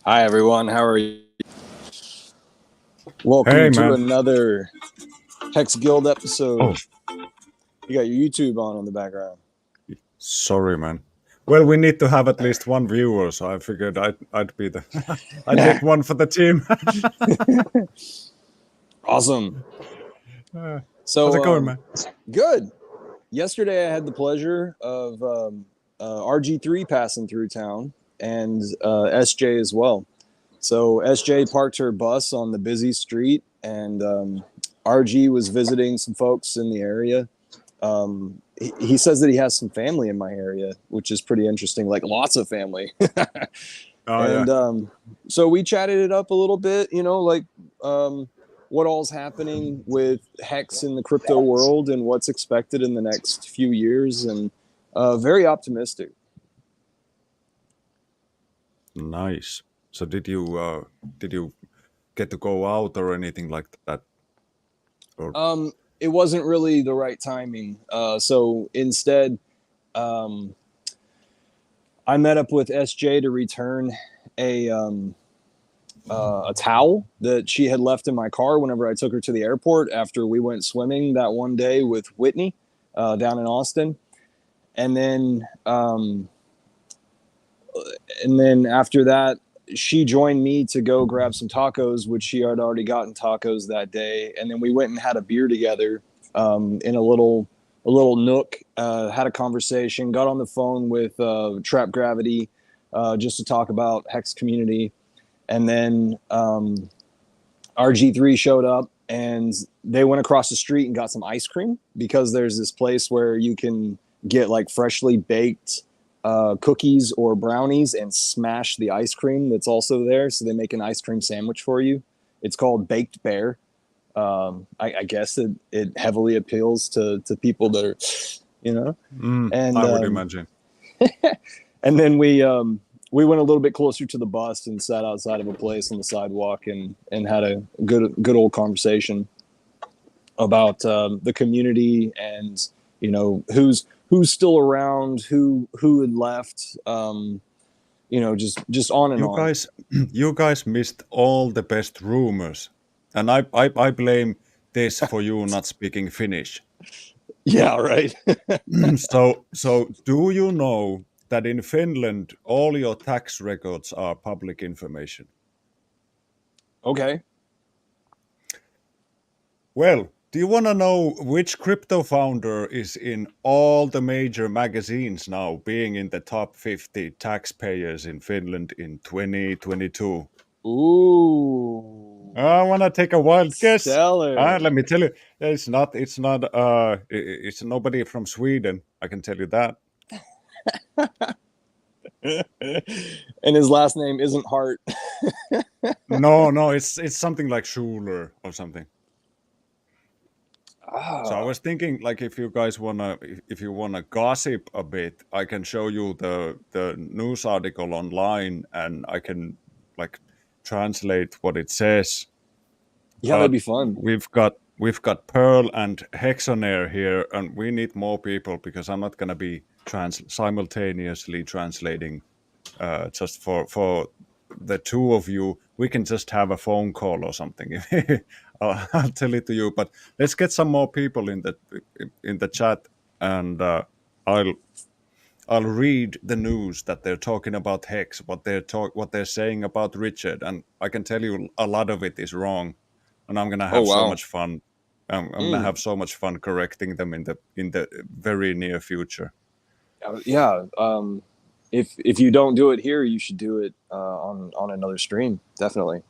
Hi everyone, how are you? Welcome Hey, to man. another Hex Guild episode. Oh, You got your YouTube on in the background. sorry, man. Well, we need to have at least one viewer, so I figured I'd be the I'd take one for the team. Awesome. How's So, it going, man? good. Yesterday I had the pleasure of RG3 passing through town and SJ as well. So SJ parked her bus on the busy street, and RG was visiting some folks in the area. He says that he has some family in my area, which is pretty interesting, like lots of family. Oh yeah. And so we chatted it up a little bit, like what all's happening with Hex in the crypto world and what's expected in the next few years, and very optimistic. Nice. So did you get to go out or anything like that? Or It wasn't really the right timing. So instead, um, I met up with SJ to return a a towel that she had left in my car whenever I took her to the airport after we went swimming that one day with Whitney down in Austin, and then after that, she joined me to go grab some tacos, which she had already gotten tacos that day, and then we went and had a beer together in a little nook, had a conversation, got on the phone with Trap Gravity just to talk about Hex community, and then RG3 showed up and they went across the street and got some ice cream because there's this place where you can get like freshly baked cookies or brownies and smash the ice cream that's also there. So they make an ice cream sandwich for you. It's called Baked Bear. I guess it heavily appeals to people that are, and I would imagine. and then we went a little bit closer to the bus and sat outside of a place on the sidewalk and had a good old conversation about the community and who's still around, who had left, just on and You on. guys, you guys missed all the best rumors, and I blame this for you not speaking Finnish. Yeah, right. So do you know that in Finland all your tax records are public information? Okay. Well, do you want to know which crypto founder is in all the major magazines now, being in the top 50 taxpayers in Finland in 2022? Ooh, I want to take a wild guess. stellar. Let me tell you, it's nobody from Sweden. I can tell you that. And his last name isn't Hart. No, it's something like Schuler or something. So I Ah, was thinking, like, if you wanna gossip a bit, I can show you the news article online, and I can like translate what it says. yeah, that'd But be fun. we've got Pearl and Hexonair here, and we need more people because I'm not gonna be simultaneously translating just for the two of you. We can just have a phone call or something. I'll tell it to you. But let's get some more people in the chat, and I'll I'll read the news that they're talking about Hex, what they're saying about Richard, and I can tell you a lot of it is wrong, and I'm gonna Oh have so wow. much fun. I'm gonna Mm. have so much fun correcting them in the very near future. Yeah. If you don't do it here, you should do it on another stream. Definitely.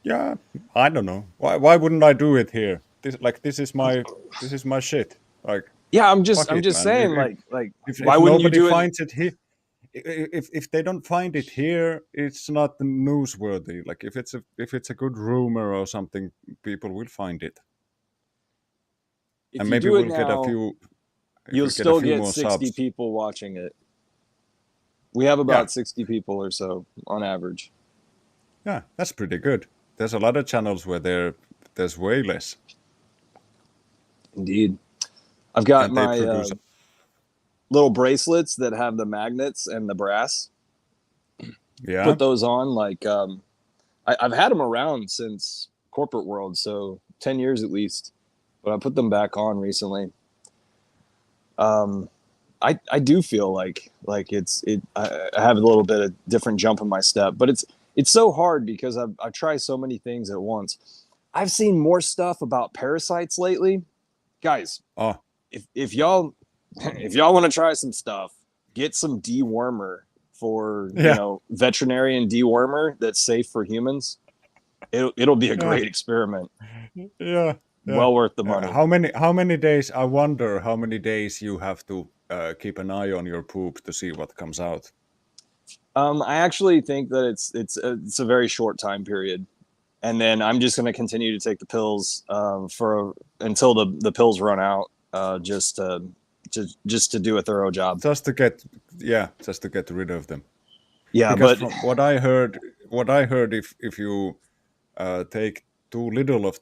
Yeah, I don't know. Why wouldn't I do it here? This is my shit. Like, Yeah, I'm just fuck I'm it, just man. saying, If like if why if wouldn't you nobody do it? finds it here, if they don't find it here, it's not newsworthy. Like, if it's a good rumor or something, people will find it, If and you maybe do it we'll get a now, few. If you'll we get a still few get more 60 subs, people watching it. We have yeah, about 60 people or so on average. yeah, that's pretty good. There's a lot of channels where there's way less, Indeed. I've got and they my produce. little bracelets that have the magnets and the brass. Yeah. put those on. Like I've had them around since corporate world, so 10 years at least, but I put them back on recently. I do feel like I have a little bit of different jump in my step, but it's so hard because I've tried so many things at once. I've seen more stuff about parasites lately, guys. Oh, If y'all if y'all want to try some stuff, get some dewormer for yeah, veterinarian dewormer that's safe for humans. It'll be a yeah, great experiment. yeah, yeah. Well worth the money. How many days? I wonder how many days you have to keep an eye on your poop to see what comes out. I actually think that it's a very short time period, and then I'm just going to continue to take the pills for until the pills run out, just to do a thorough job. Just to get, yeah, just to get rid of them. Yeah, Because but from what I heard, if you take too little of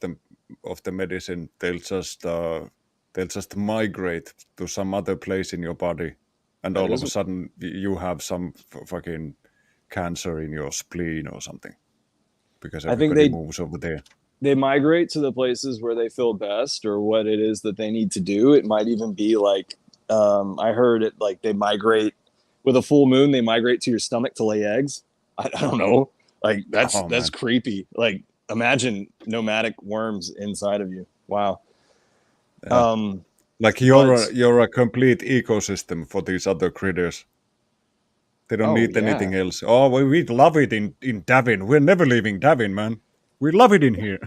the medicine, they'll just migrate to some other place in your body, and that all of is a sudden you have some fucking cancer in your spleen or something because I think everybody moves over there. they migrate to the places where they feel best or what it is that they need to do. It might even be like I heard it like they migrate with a full moon. They migrate to your stomach to lay eggs. I don't know. Like Oh that's man, creepy. Like imagine nomadic worms inside of you. Wow. yeah. Um, Like you're but a complete ecosystem for these other critters. They don't oh need yeah. anything else. Oh, we love it in Davin. We're never leaving Davin, man. We love it in here.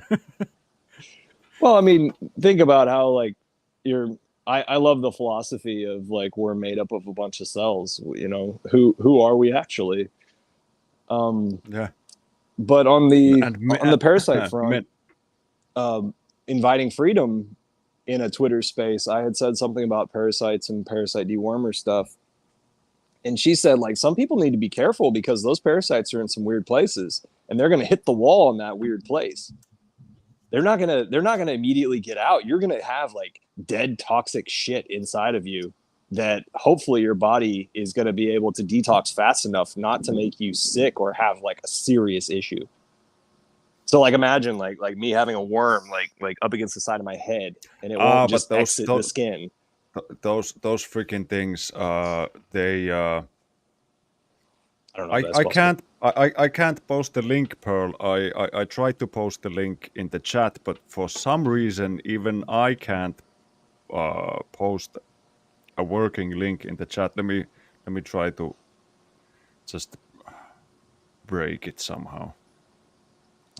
Well, I mean, think about how like you're. I love the philosophy of like we're made up of a bunch of cells. Who are we actually? Um, Yeah, but on the and on the parasite men, front, um, inviting freedom in a Twitter space, I had said something about parasites and parasite dewormer stuff, and she said like some people need to be careful because those parasites are in some weird places and they're going to hit the wall in that weird place. They're not gonna immediately get out. You're gonna have like dead toxic shit inside of you that hopefully your body is gonna be able to detox fast enough not to make you sick or have like a serious issue. So like imagine like me having a worm like up against the side of my head and it won't but just exit the skin. those freaking things, they I don't know if that's I possible. I can't post the link, Pearl. I tried to post the link in the chat, but for some reason even I can't post a working link in the chat. Let me try to just break it somehow.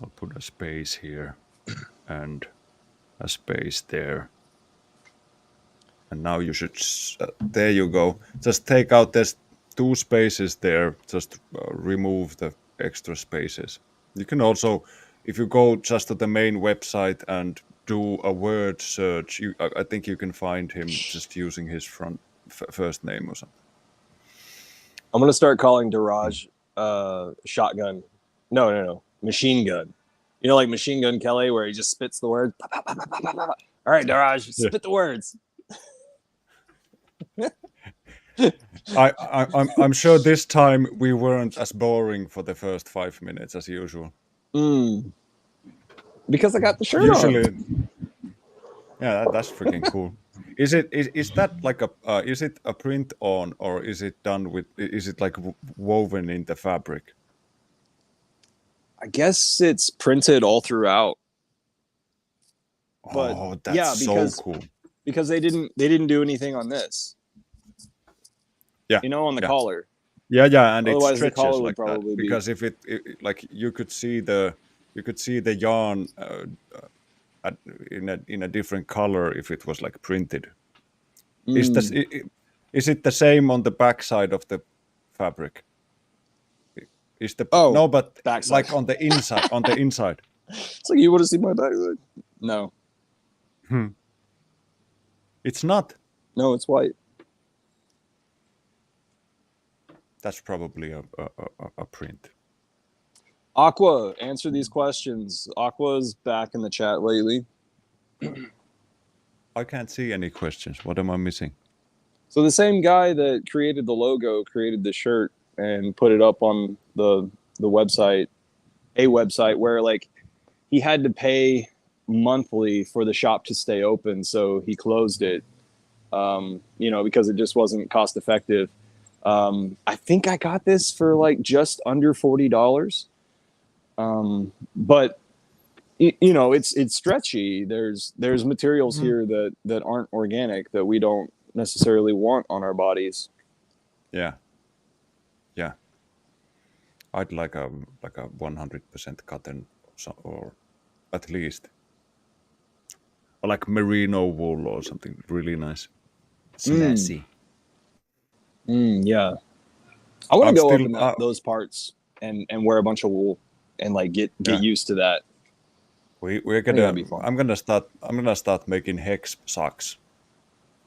I'll put a space here and a space there. And now you should, there you go. Just take out, there's two spaces there. Just remove the extra spaces. You can also, if you go just to the main website and do a word search, I think you can find him just using his first name or something. I'm gonna start calling Daraj shotgun. No. Machine gun. Like Machine Gun Kelly, where he just spits the words. All right, Daraj, Yeah. spit the words. I'm sure this time we weren't as boring for the first 5 minutes as usual. Because I got the shirt on. Usually, yeah, that's freaking cool. Is that like is it a print on, or is it done with, is it like woven in the fabric? I guess it's printed all throughout. But Oh, that's yeah, so because cool. they didn't do anything on this. Yeah, On the yeah, collar. yeah, and it Otherwise, the stretches collar would like that probably be. because if like you could see the yarn in a different color if it was like printed. Is this Mm. is it the same on the back side of the fabric? Is the Oh, no, but backside. like on the inside, on the inside. It's like you want to see my backside. No, Hmm. It's not. no, it's white. That's probably a print. Aqua, answer these questions. Aqua's back in the chat lately. I can't see any questions. What am I missing? So the same guy that created the logo created the shirt and put it up on the website, a website where like he had to pay monthly for the shop to stay open, so he closed it. Because it just wasn't cost effective. I think I got this for like just under $40. But it's stretchy. There's materials Mm. here that aren't organic that we don't necessarily want on our bodies. Yeah, yeah. I'd like a 100% cotton, or at least like merino wool or something really nice, Mm, snazzy. yeah, I want to I'm go up still in those parts and wear a bunch of wool and like get yeah. used to that. We're I think gonna. that'd be fun. I'm gonna start making hex socks,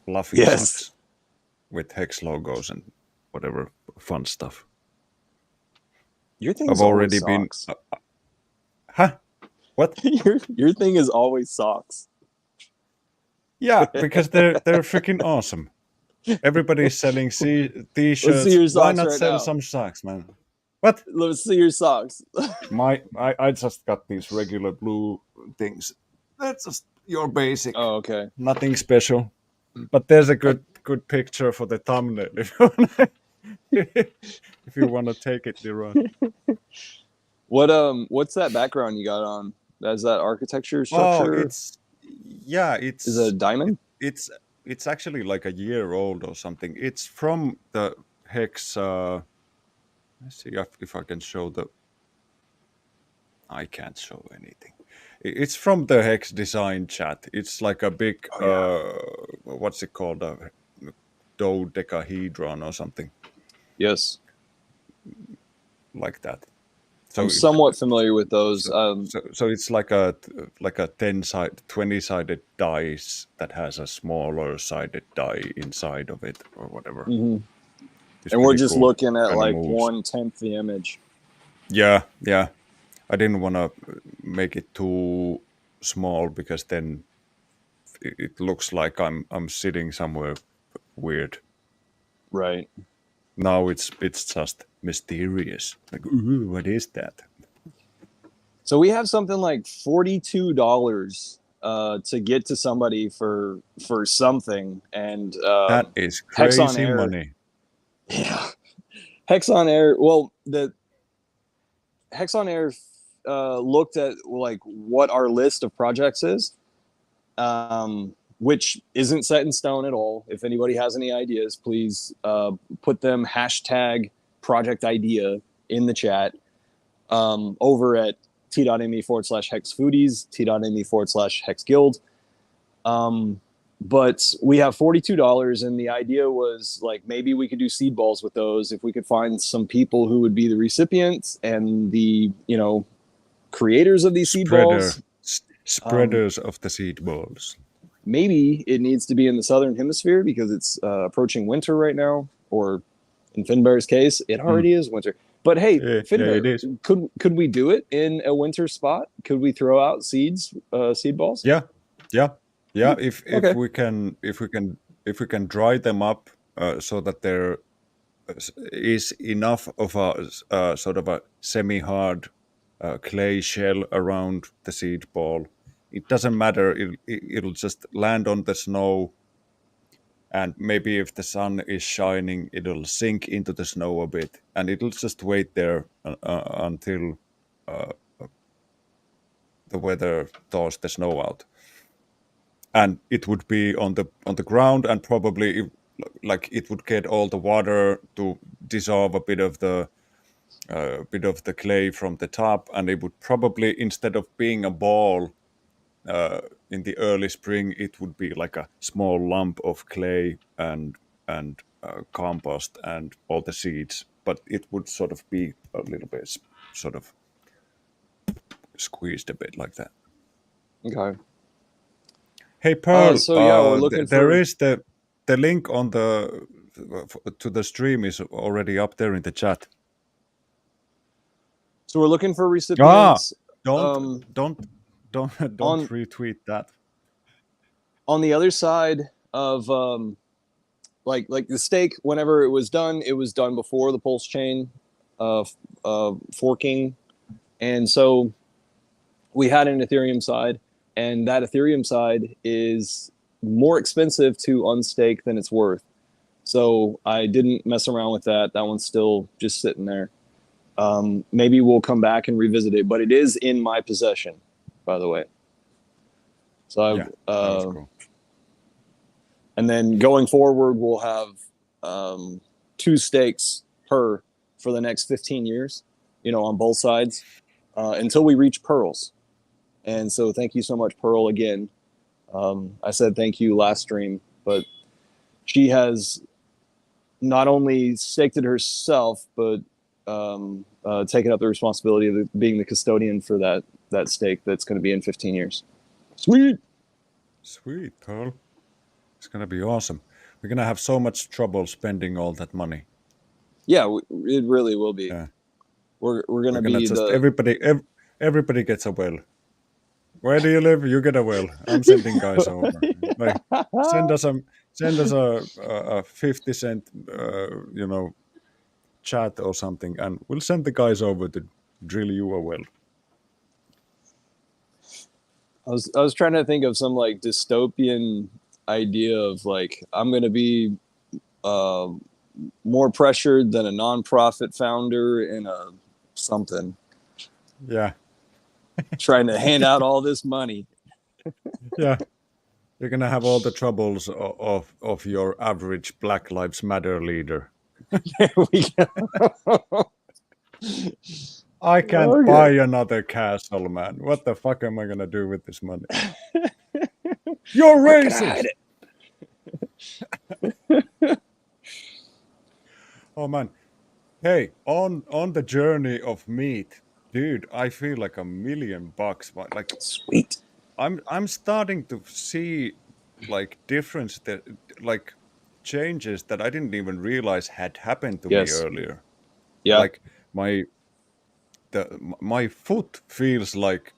fluffy Yes, socks with hex logos and whatever fun stuff. your thing I've is always already been. socks. Huh? What? Your thing is always socks. Yeah, because they're freaking awesome. Everybody's selling Let's see t-shirts. your Why socks not right sell now. some socks, man? What? Let's see your socks. I just got these regular blue things. That's just your basic, Oh, okay. nothing special. But there's a good picture for the thumbnail if you wanna, if you want to take it, Leroy. What's that background you got on? Is that architecture Oh, structure? Is it a it's diamond? it's it's actually like a year old or something. It's from the Hex. Let's see if I can show the. I can't show anything. It's from the Hex design chat. It's like a big Oh yeah. what's it called? A dodecahedron or something Yes. like that. I'm So somewhat familiar with those. so so it's like a 20-sided dice that has a smaller sided die inside of it or whatever. Mhm. It's And we're pretty just cool. looking at Kind of like moves. 1/10 the image. Yeah, yeah. I didn't want to make it too small because then it looks like I'm sitting somewhere weird. Right. Now it's just mysterious. Like, ooh, what is that? So we have something like $42 to get to somebody for something, and That is Hex on crazy Air. money. Yeah, Hex on Air. Well, the Hex on Air looked at like what our list of projects is, which isn't set in stone at all. If anybody has any ideas, please put them hashtag project idea in the chat over at t.me/hex foodies, t.me/hex guild. But we have $42, and the idea was like maybe we could do seed balls with those if we could find some people who would be the recipients and the creators of these seed balls. Um, Spreaders of the seed balls. Maybe it needs to be in the southern hemisphere because it's approaching winter right now, or in Finbear's case, it Mm. already is winter. But hey, Yeah, it Finbear, is. could we do it in a winter spot? Could we throw out seed balls? Yeah, yeah, yeah. If Okay. we can dry them up so that there is enough of a sort of a semi-hard clay shell around the seed ball. It doesn't matter. It'll just land on the snow, and maybe if the sun is shining, it'll sink into the snow a bit, and it'll just wait there until the weather thaws the snow out. And it would be on the ground, and probably like it would get all the water to dissolve a bit of the clay from the top, and it would probably, instead of being a ball in the early spring, it would be like a small lump of clay and compost and all the seeds, but it would sort of be a little bit sort of squeezed a bit like that. Okay. Hey Pearl, So yeah, we're looking there for. is the link on the to the stream is already up there in the chat. So we're looking for Ah, recipients. don't Um, don't don't on retweet that. on the other side of like the steak. Whenever it was done before the pulse chain forking, and so we had an Ethereum side, and that Ethereum side is more expensive to unstake than it's worth. So I didn't mess around with that. That one's still just sitting there. Maybe we'll come back and revisit it, but it is in my possession, by the way. So Yeah, that was cool. and then going forward, we'll have 2 stakes per for the next 15 years, on both sides, until we reach pearls. And so thank you so much, Pearl, again. I said thank you last stream, but she has not only staked it herself, but taken up the responsibility of being the custodian for that stake that's going to be in 15 years. Sweet. Sweet, Pearl. It's going to be awesome. We're going to have so much trouble spending all that money. Yeah, it really will be. Yeah. We're going to be just everybody gets a well. Where do you live? You get a well. I'm sending guys over. Like, send us a 50-cent, chat or something, and we'll send the guys over to drill you a well. I was trying to think of some like dystopian idea of like I'm going to be more pressured than a nonprofit founder in a something. Yeah. Trying to hand out all this money. Yeah. You're going to have all the troubles of your average Black Lives Matter leader. There we go. I can't buy another castle, man. What the fuck am I going to do with this money? You're racist! Oh, man. Hey, on the journey of meat, dude, I feel like $1 million. Like, sweet. I'm starting to see like difference that like changes that I didn't even realize had happened to me earlier. Yeah. Like my foot feels like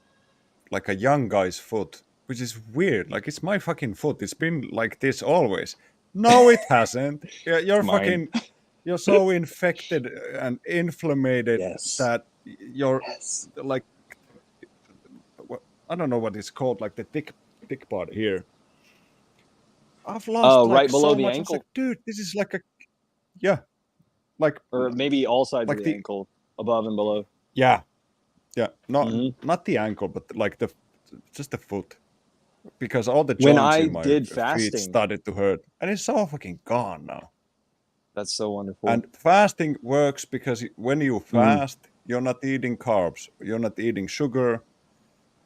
a young guy's foot, which is weird. Like it's my fucking foot. It's been like this always. No, it hasn't. You're so infected and inflamed that you're like, I don't know what it's called, like the thick part here. I've lost like right below so the much. ankle. I was like, dude, this is like or maybe all sides like of the ankle, above and below. Yeah, not the ankle, but like just the foot, because all the joints in my feet started to hurt, and it's all fucking gone now. That's so wonderful. And fasting works because when you fast, you're not eating carbs, you're not eating sugar,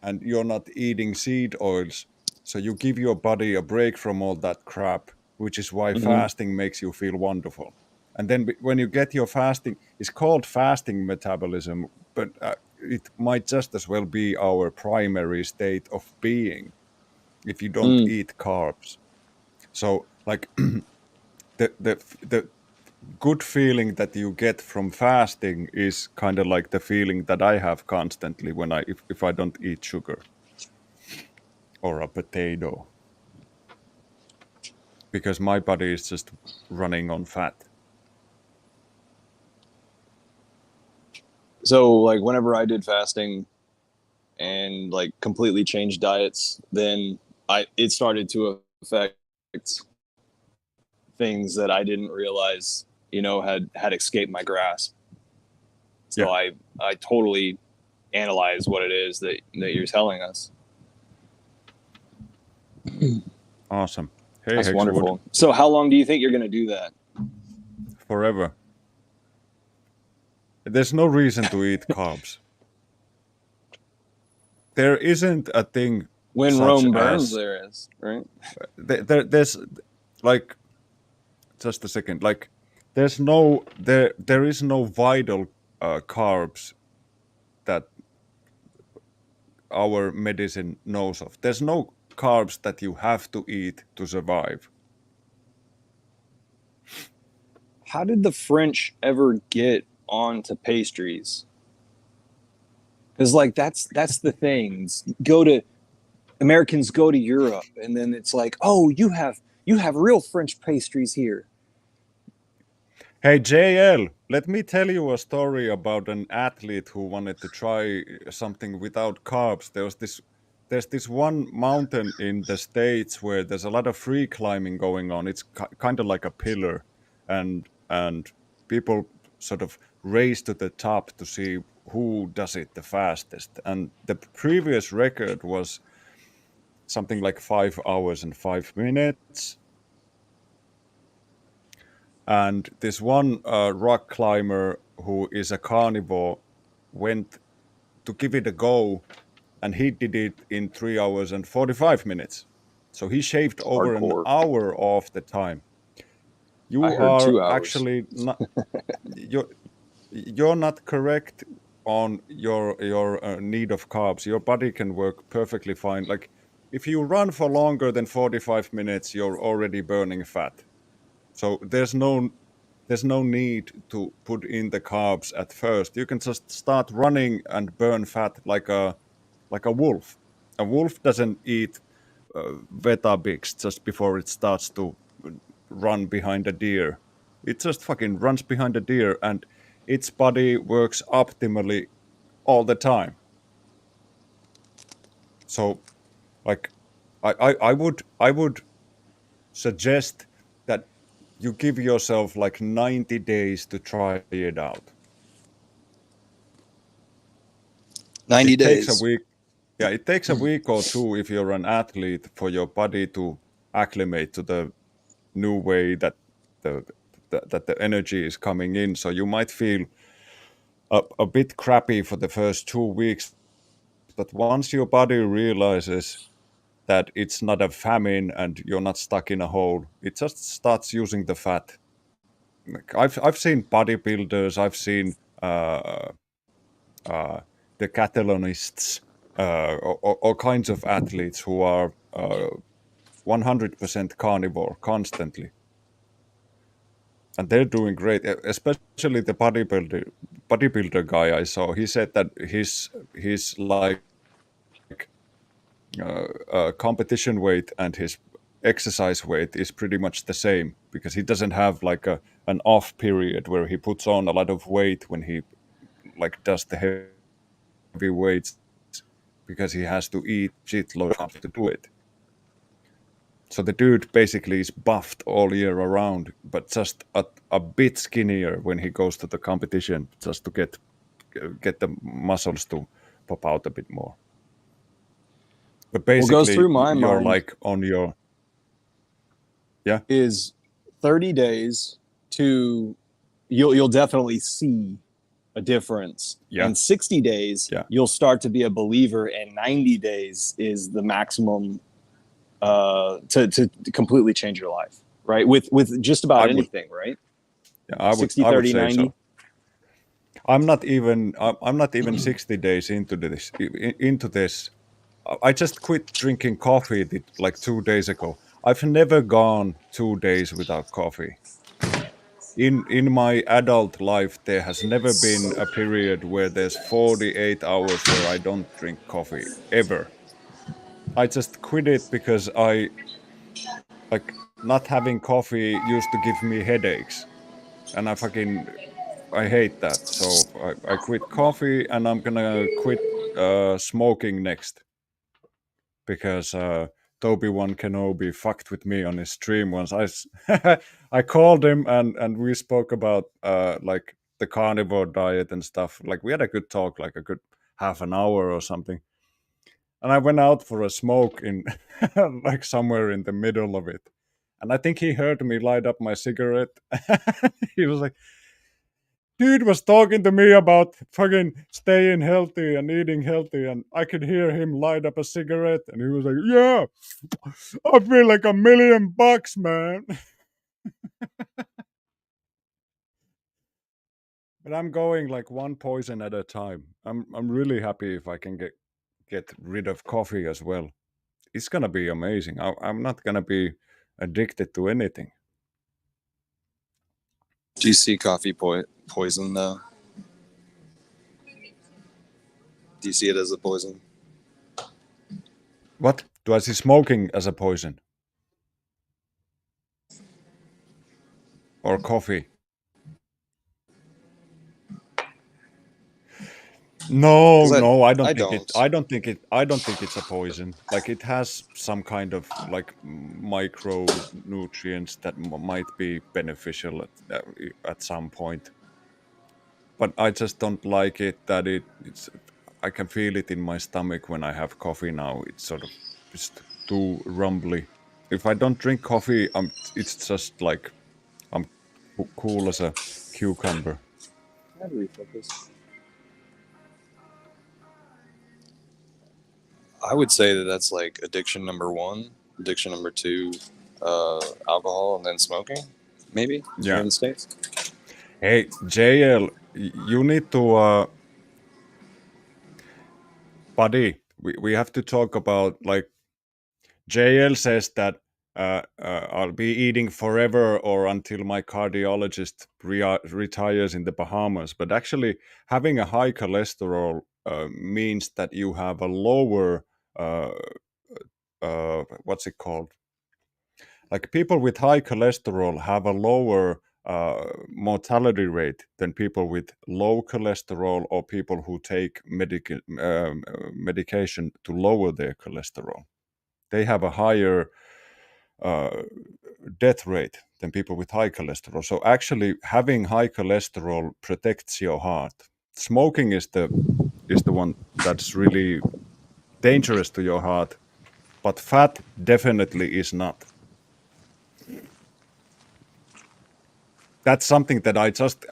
and you're not eating seed oils. So you give your body a break from all that crap, which is why fasting makes you feel wonderful. And then when you get your fasting, it's called fasting metabolism, but it might just as well be our primary state of being if you don't eat carbs. So like the good feeling that you get from fasting is kind of like the feeling that I have constantly when if I don't eat sugar or a potato, because my body is just running on fat. So like whenever I did fasting and like completely changed diets, then it started to affect things that I didn't realize, had escaped my grasp. So I totally analyze what it is that you're telling us. Awesome. Hey, that's Hexwood. wonderful. So how long do you think you're going to do that? Forever. There's no reason to eat carbs. There isn't a thing. When Rome burns, there is, right? There's like, just a second. Like, there is no vital carbs that our medicine knows of. There's no carbs that you have to eat to survive. How did the French ever get onto pastries? Because like that's the thing. Americans go to Europe, and then it's like, oh, you have real French pastries here. Hey JL, let me tell you a story about an athlete who wanted to try something without carbs. There's this one mountain in the States where there's a lot of free climbing going on. It's kind of like a pillar, and people sort of race to the top to see who does it the fastest. And the previous record was something like 5 hours and 5 minutes. And this one rock climber who is a carnivore went to give it a go, and he did it in 3 hours and 45 minutes. So he shaved over an Hardcore. hour off the time. I You heard are 2 hours. actually not you're not correct on your need of carbs. Your body can work perfectly fine. Like if you run for longer than 45 minutes, you're already burning fat. So there's no need to put in the carbs at first. You can just start running and burn fat like a wolf. A wolf doesn't eat Weetabix just before it starts to run behind a deer. It just fucking runs behind a deer, and its body works optimally all the time. So, like, I would suggest that you give yourself like 90 days to try it out. 90 It takes a days. week. Yeah, it takes a week or two if you're an athlete for your body to acclimate to the new way that the the energy is coming in. So you might feel a bit crappy for the first 2 weeks, but once your body realizes that it's not a famine and you're not stuck in a hole, it just starts using the fat. Like I've seen bodybuilders, I've seen uh, the Catalonists, all kinds of athletes who are 100% carnivore constantly, and they're doing great. Especially the bodybuilder guy I saw. He said that his like competition weight and his exercise weight is pretty much the same because he doesn't have like an off period where he puts on a lot of weight when he like does the heavy weights because he has to eat shitload of carbs to do it. So the dude basically is buffed all year around, but just a bit skinnier when he goes to the competition, just to get the muscles to pop out a bit more. But What goes basically, through my you're mind like on your yeah is 30 days to you'll definitely see a difference. yeah And 60 days, yeah. you'll start to be a believer, and 90 days is the maximum to completely change your life, right? With just about I would anything, right? yeah, I would 60, I would 30, say 90. so. I'm not even 60 days into this. I just quit drinking coffee like 2 days ago. I've never gone 2 days without coffee. In my adult life, there has never been a period where there's 48 hours where I don't drink coffee ever. I just quit it because I like not having coffee used to give me headaches, and I hate that. So I quit coffee, and I'm gonna quit smoking next because Toby-Wan Kenobi fucked with me on his stream once. I called him and we spoke about like the carnivore diet and stuff. Like we had a good talk, like a good half an hour or something. And I went out for a smoke in like somewhere in the middle of it. And I think he heard me light up my cigarette. He was like, dude was talking to me about fucking staying healthy and eating healthy, and I could hear him light up a cigarette, and he was like, "Yeah, I feel like $1 million, man." But I'm going like one poison at a time. I'm really happy if I can get rid of coffee as well. It's gonna be amazing. I'm not gonna be addicted to anything. Do you see coffee poison though? Do you see it as a poison? What do I see smoking as a poison or coffee? No, Because no, I don't I think it. don't. I don't think it. I don't think it's a poison. Like it has some kind of like micronutrients that might be beneficial at some point. But I just don't like it that it's. I can feel it in my stomach when I have coffee now. It's sort of just too rumbly. If I don't drink coffee, it's just like I'm cool as a cucumber. How do we focus? I would say that that's like addiction number one, addiction number two, alcohol, and then smoking. Maybe here Yeah. in the states. Hey, JL, you need to, buddy. We have to talk about like JL says that I'll be eating forever or until my cardiologist retires in the Bahamas. But actually, having a high cholesterol means that you have a lower, uh, what's it called? Like people with high cholesterol have a lower mortality rate than people with low cholesterol or people who take medication to lower their cholesterol. They have a higher uh, death rate than people with high cholesterol. So actually, having high cholesterol protects your heart. Smoking is the one that's really dangerous to your heart, but fat definitely is not. That's something that I just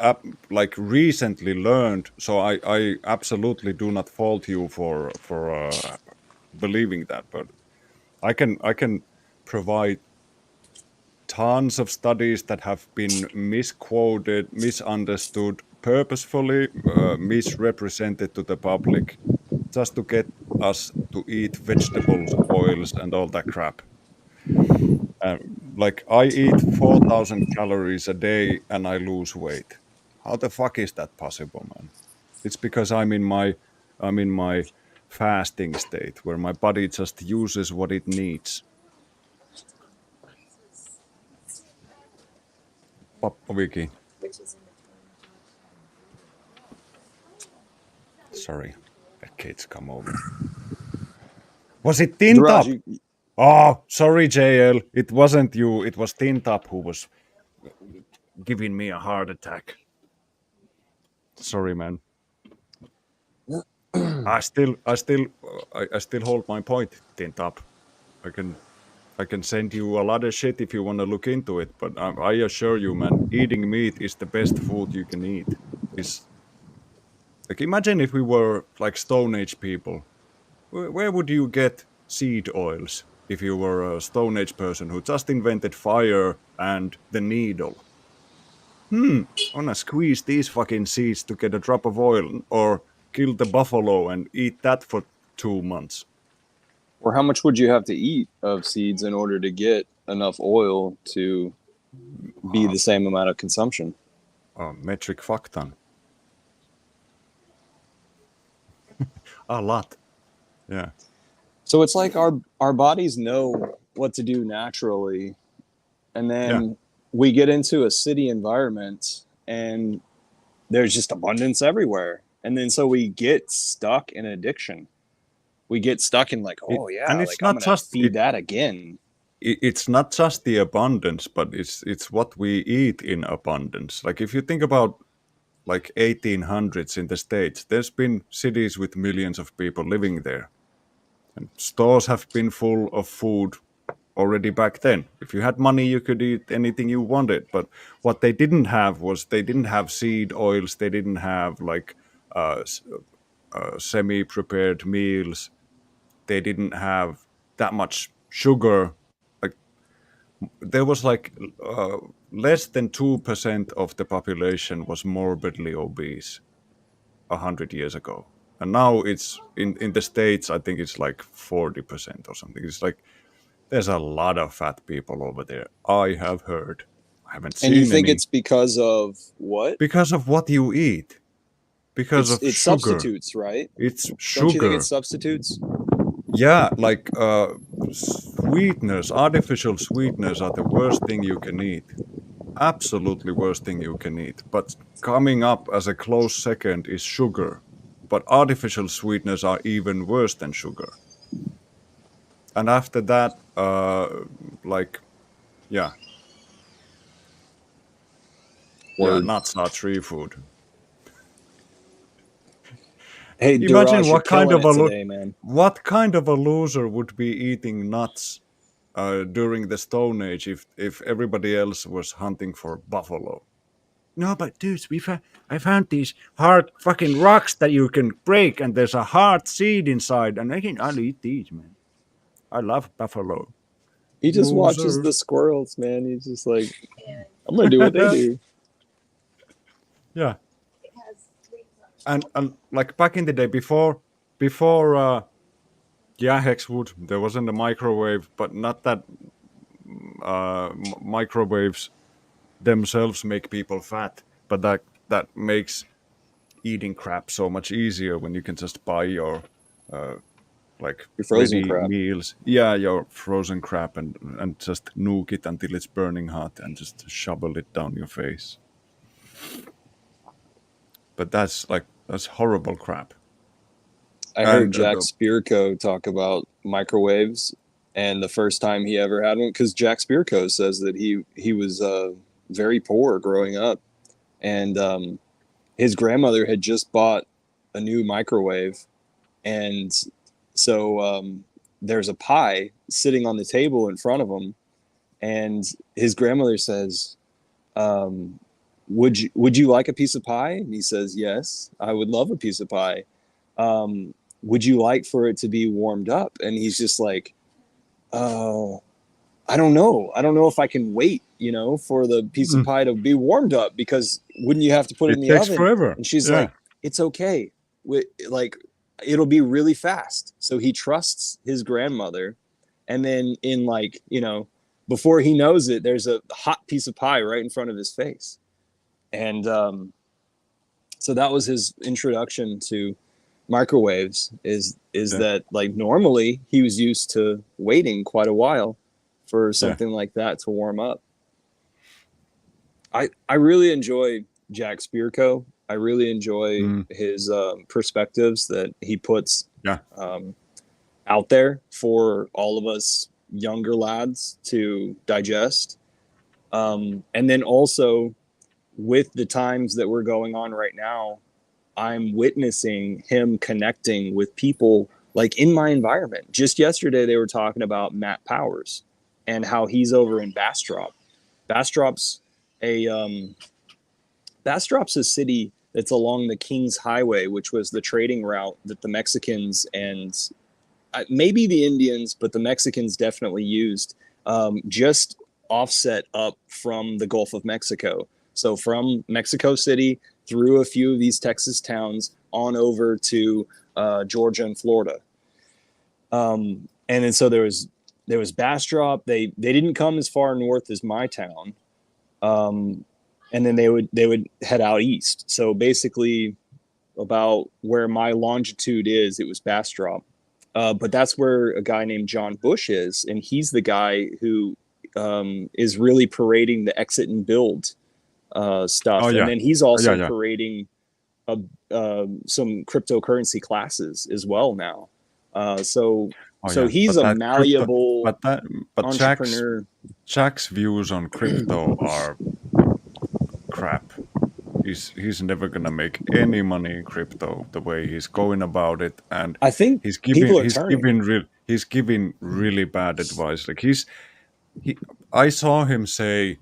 like recently learned. So I absolutely do not fault you for believing that, but I can provide tons of studies that have been misquoted, misunderstood, purposefully misrepresented to the public, just to get us to eat vegetables, oils, and all that crap. Uh, like I eat 4,000 calories a day and I lose weight. How the fuck is that possible, man? It's because I'm in my fasting state where my body just uses what it needs. Wiki, sorry, the kids come over. Was it Duraj, Tintap? Oh, sorry, JL. It wasn't you. It was Tintap who was giving me a heart attack. Sorry, man. I still hold my point, Tintap. I can I can send you a lot of shit if you want to look into it, but I assure you, man, eating meat is the best food you can eat. Is like imagine if we were like Stone Age people. Where would you get seed oils if you were a Stone Age person who just invented fire and the needle? I wanna squeeze these fucking seeds to get a drop of oil, or kill the buffalo and eat that for 2 months. or how much would you have to eat of seeds in order to get enough oil to be Uh, the same amount of consumption? metric factan. A lot. Yeah. So it's like our bodies know what to do naturally, and Yeah. then we get into a city environment and there's just abundance everywhere. And then so we get stuck in addiction. We get stuck in like, oh yeah, And it's like I'm not gonna just feed that again. it's not just the abundance, but it's what we eat in abundance. Like if you think about like 1800s in the States, there's been cities with millions of people living there. And stores have been full of food already back then. If you had money, you could eat anything you wanted. But what they didn't have was they didn't have seed oils. They didn't have like semi-prepared meals. They didn't have that much sugar. Like there was like less than 2% of the population was morbidly obese 100 years ago, and now it's in the States. I think it's like 40% or something. It's like there's a lot of fat people over there. I have heard. I haven't And you seen think any it's because of what? because of what you eat, because of It's sugar. substitutes, right? It's Don't you think it's sugar. substitutes? Yeah, like sweeteners, artificial sweeteners are the worst thing you can eat. Absolutely worst thing you can eat. But coming up as a close second is sugar. but artificial sweeteners are even worse than sugar. And after that, like, yeah, yeah, Word. nuts are tree food. Hey, Imagine Duraj, you're killing it today, man. what kind of a loser would be eating nuts during the Stone Age if everybody else was hunting for buffalo. No, but dudes, I found these hard fucking rocks that you can break, and there's a hard seed inside, and I'll eat these, man. I love buffalo. He just watches Losers. the squirrels, man. He's just like, I'm gonna do what they do. Yeah, and like back in the day before yeah, Hexwood, there wasn't a microwave, but not that microwaves themselves make people fat, but that makes eating crap so much easier when you can just buy your like Your frozen ready crap. meals. Yeah, your frozen crap and just nuke it until it's burning hot and just shovel it down your face. But that's horrible crap. I heard And Jack Spirko talk about microwaves and the first time he ever had one, because Jack Spirko says that he was very poor growing up, and his grandmother had just bought a new microwave, and so there's a pie sitting on the table in front of him, and his grandmother says, would you like a piece of pie? And he says, yes, I would love a piece of pie. Would you like for it to be warmed up? And he's just like, oh, I don't know. I don't know if I can wait, for the piece of mm, pie to be warmed up, because wouldn't you have to put it in it the takes oven? forever. And she's Yeah. like, it's okay. Like, it'll be really fast. So he trusts his grandmother. And then before he knows it, there's a hot piece of pie right in front of his face. And so that was his introduction to microwaves, is Yeah. that, like, normally he was used to waiting quite a while for Yeah. something like that to warm up. I really enjoy Jack Spirko. I really enjoy Mm, his perspectives that he puts yeah. um, out there for all of us younger lads to digest. And then also, with the times that we're going on right now, I'm witnessing him connecting with people like in my environment. Just yesterday, they were talking about Matt Powers and how he's over in Bastrop. Bastrop's a Bastrop's a city that's along the Kings Highway, which was the trading route that the Mexicans and maybe the Indians, but the Mexicans definitely used, just offset up from the Gulf of Mexico. So from Mexico City through a few of these Texas towns on over to Georgia and Florida. And then so there was Bastrop. They didn't come as far north as my town. And then they would head out east. So basically, about where my longitude is, it was Bastrop. But that's where a guy named John Bush is, and he's the guy who is really parading the exit and build Oh stuff, and yeah. then he's Oh, yeah, also yeah. parading some cryptocurrency classes as well now. So Oh so yeah. he's But a that crypto malleable but entrepreneur. Jack's views on crypto are crap. He's never gonna make any money in crypto the way he's going about it, and I think he's giving people are he's turning. giving real he's giving really bad advice. Like he I saw him say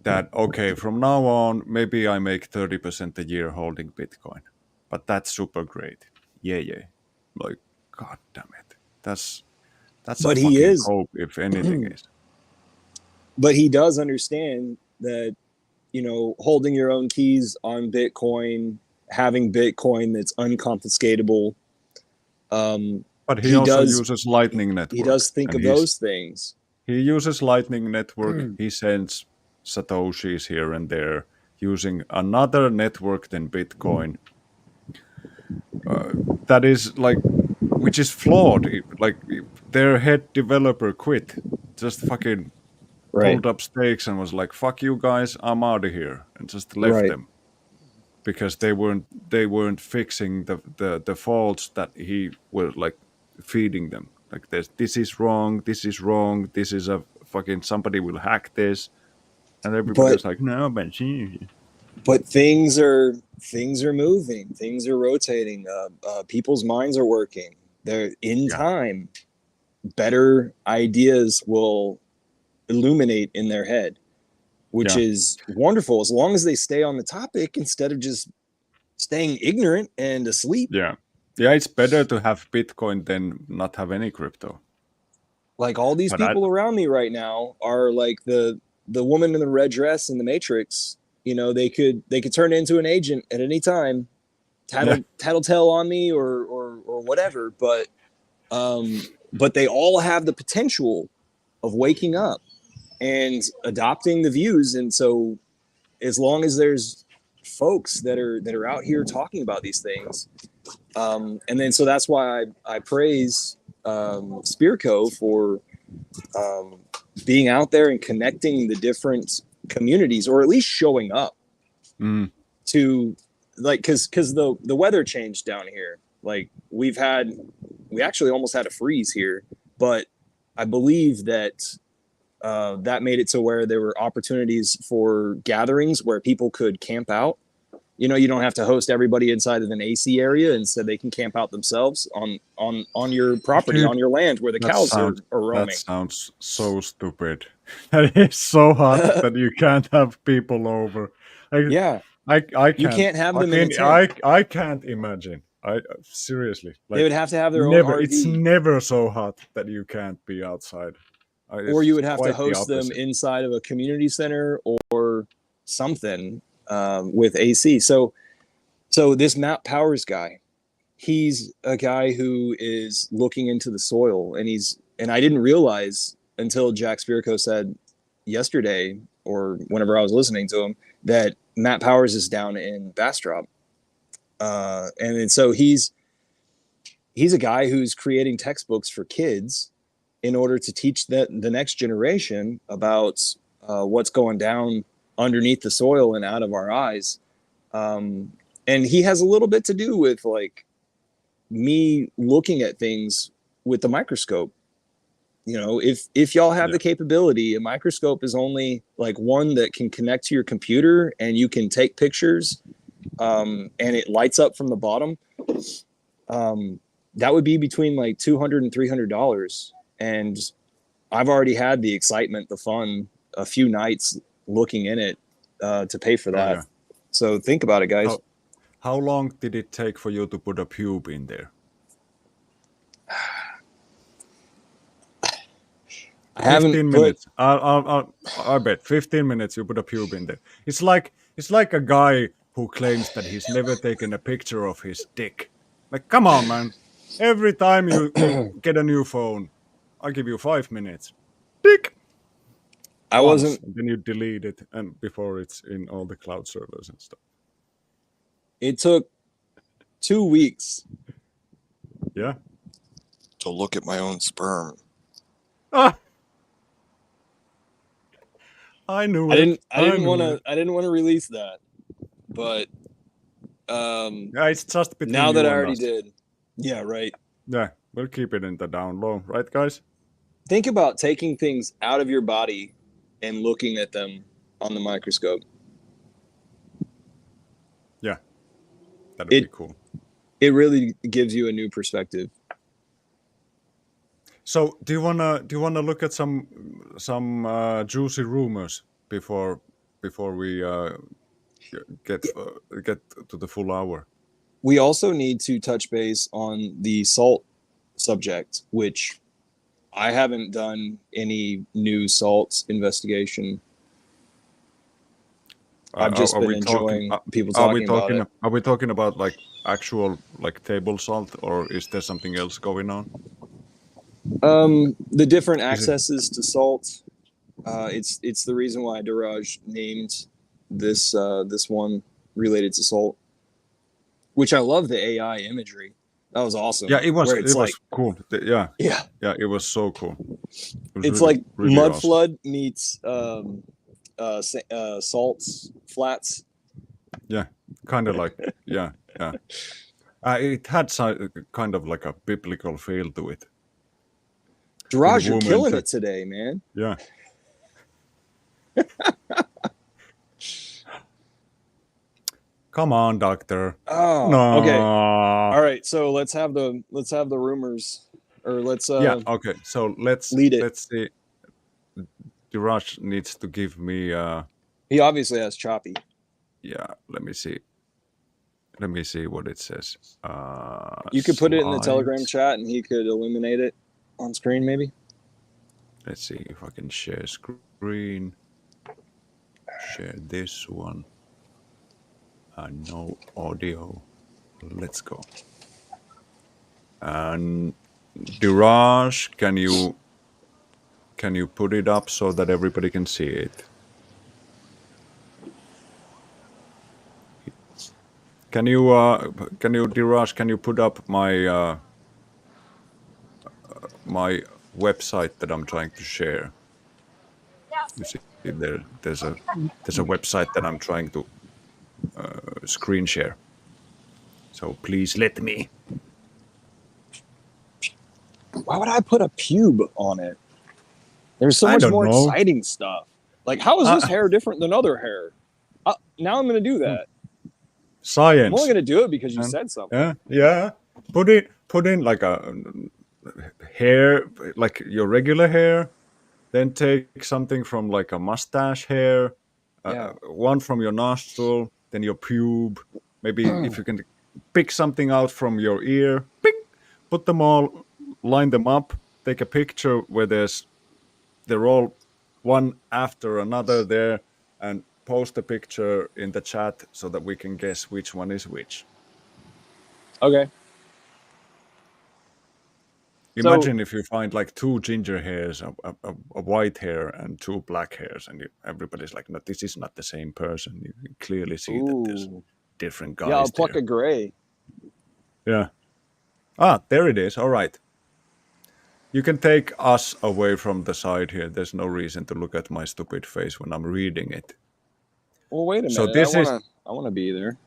that okay, from now on maybe I make 30% a year holding Bitcoin, but that's super great. Yeah, yeah. Like, god damn it, that's a But he fucking is, hope if anything is. but he does understand that, holding your own keys on Bitcoin, having Bitcoin that's unconfiscatable. But he He also does uses Lightning he does Network, think and of those things. he uses Lightning Network. He sends satoshis here and there using another network than Bitcoin. That is like, which is flawed. Like their head developer quit, just fucking Right, pulled up stakes and was like, "Fuck you guys, I'm out of here," and just left right. them. because they weren't fixing the faults that he was like feeding them. Like this is wrong, this is wrong, this is a fucking somebody will hack this, and everybody but was like, no, but she, but things are moving, things are rotating. People's minds are working. They're in yeah, time. Better ideas will illuminate in their head, which yeah, is wonderful as long as they stay on the topic instead of just staying ignorant and asleep. yeah, yeah. It's better to have Bitcoin than not have any crypto. Like all these But I, people around me right now are like the woman in the red dress in the Matrix. They could turn into an agent at any time, yeah, tattletale on me or whatever. But they all have the potential of waking up and adopting the views. And so as long as there's folks that are out here talking about these things, and then so that's why I praise Spearco for being out there and connecting the different communities, or at least showing up mm, to, like, because the weather changed down here. Like we actually almost had a freeze here, but I believe that that made it to where there were opportunities for gatherings where people could camp out. You don't have to host everybody inside of an AC area. Instead, they can camp out themselves on your property, on dude, your land where the that cows are, sounds are that roaming. sounds so stupid. That is so hot that you can't have people over. I Yeah, I you can't can't have them in a fucking tent. I can't imagine. I seriously, They like, would have to have their own never. It's RV, never so hot that you can't be outside. or you It's would have to quite the host them opposite. inside of a community center or something with AC. So this Matt Powers guy, he's a guy who is looking into the soil, and I didn't realize until Jack Spirko said yesterday or whenever I was listening to him that Matt Powers is down in Bastrop. And so he's a guy who's creating textbooks for kids in order to teach the next generation about what's going down underneath the soil and out of our eyes. And he has a little bit to do with like me looking at things with the microscope. If y'all have Yeah, the capability, a microscope is only like one that can connect to your computer and you can take pictures, and it lights up from the bottom. That would be between like $200 and $300. And I've already had the excitement, the fun, a few nights looking in it to pay for oh that. yeah. So think about it, guys. How long did it take for you to put a pube in there? I haven't 15 put. minutes. I bet 15 minutes you put a pube in there. It's like a guy who claims that he's never taken a picture of his dick. Like, come on, man. Every time you get a new phone, I give you 5 minutes. Dick I once, wasn't. and then you delete it, and before it's in all the cloud servers and stuff. It took 2 weeks Yeah. to look at my own sperm. Ah, I knew I it. didn't. I I didn't want knew to. it. I didn't want to release that, but Yeah, it's just between now that I you and already us. did, yeah, right. Yeah, we'll keep it in the down low, right, guys? Think about taking things out of your body and looking at them on the microscope. Yeah, that'd be It cool. it really gives you a new perspective. So, do you wanna look at some juicy rumors before we get to the full hour? We also need to touch base on the salt subject, which I haven't done any new salt investigation. I've Are, just are been we talking? enjoying people Are we talking about talking? it. Are we talking about like actual like table salt, or is there something else going on? The different Is it? accesses to salt. It's the reason why Duraj named this one related to salt, which I love the AI imagery. That was Yeah, awesome. it was. Where It it's was like, cool. Yeah, yeah, yeah, it was so cool. It was it's really, like really mud awesome. flood meets salt flats. Yeah, kind of like yeah. It had kind of like a biblical feel to it. When the Jiraj, you're woman, killing it today, man. yeah. Come on, doctor. Oh, okay. No. All right. So let's have the rumors, or let's Yeah. Okay. So let's lead it. see. Jiraj needs to give me. He obviously has choppy. Yeah. Let me see. Let me see what it says. You could put it in the Telegram Slides. chat, and he could illuminate it on screen, maybe. Let's see if I can share screen. Share this one. No audio. Let's go. And Diraj, can you put it up so that everybody can see it? Can you Diraj, can you put up my my website that I'm trying to share? You see there's a website that I'm trying to screen share. So please let me. Why would I put a pube on it? There's so I much don't more know. exciting stuff. Like, how is this hair different than other hair? Now I'm going to do that. Science. I'm only going to do it because you said something. Yeah. Put in like a hair, like your regular hair. Then take something from like a mustache hair, Yeah. one from your nostril, then your pube. Maybe if you can pick something out from your ear, ping, put them all, line them up, take a picture where they're all one after another there, and post a picture in the chat so that we can guess which one is which. Okay. Imagine if you find like two ginger hairs, a white hair, and two black hairs, and everybody's like, "No, this is not the same person." You can clearly see that there's different guys. Yeah, I'll pluck there. a gray. Yeah. Ah, there it is. All right. You can take us away from the side here. There's no reason to look at my stupid face when I'm reading it. Well, wait a minute. So this I want to be there.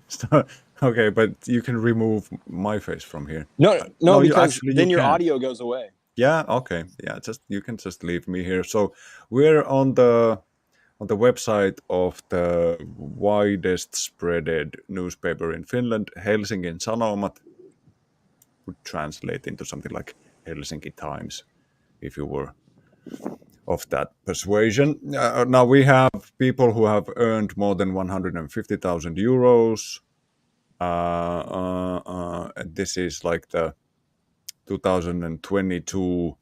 So, okay, but you can remove my face from here. No, because then your can. audio goes away. Yeah, okay. Yeah, you can just leave me here. So we're on the website of the widest spreaded newspaper in Finland, Helsingin Sanomat, would translate into something like Helsinki Times, if you were of that persuasion. Now we have people who have earned more than 150,000 euros. This is like the 2022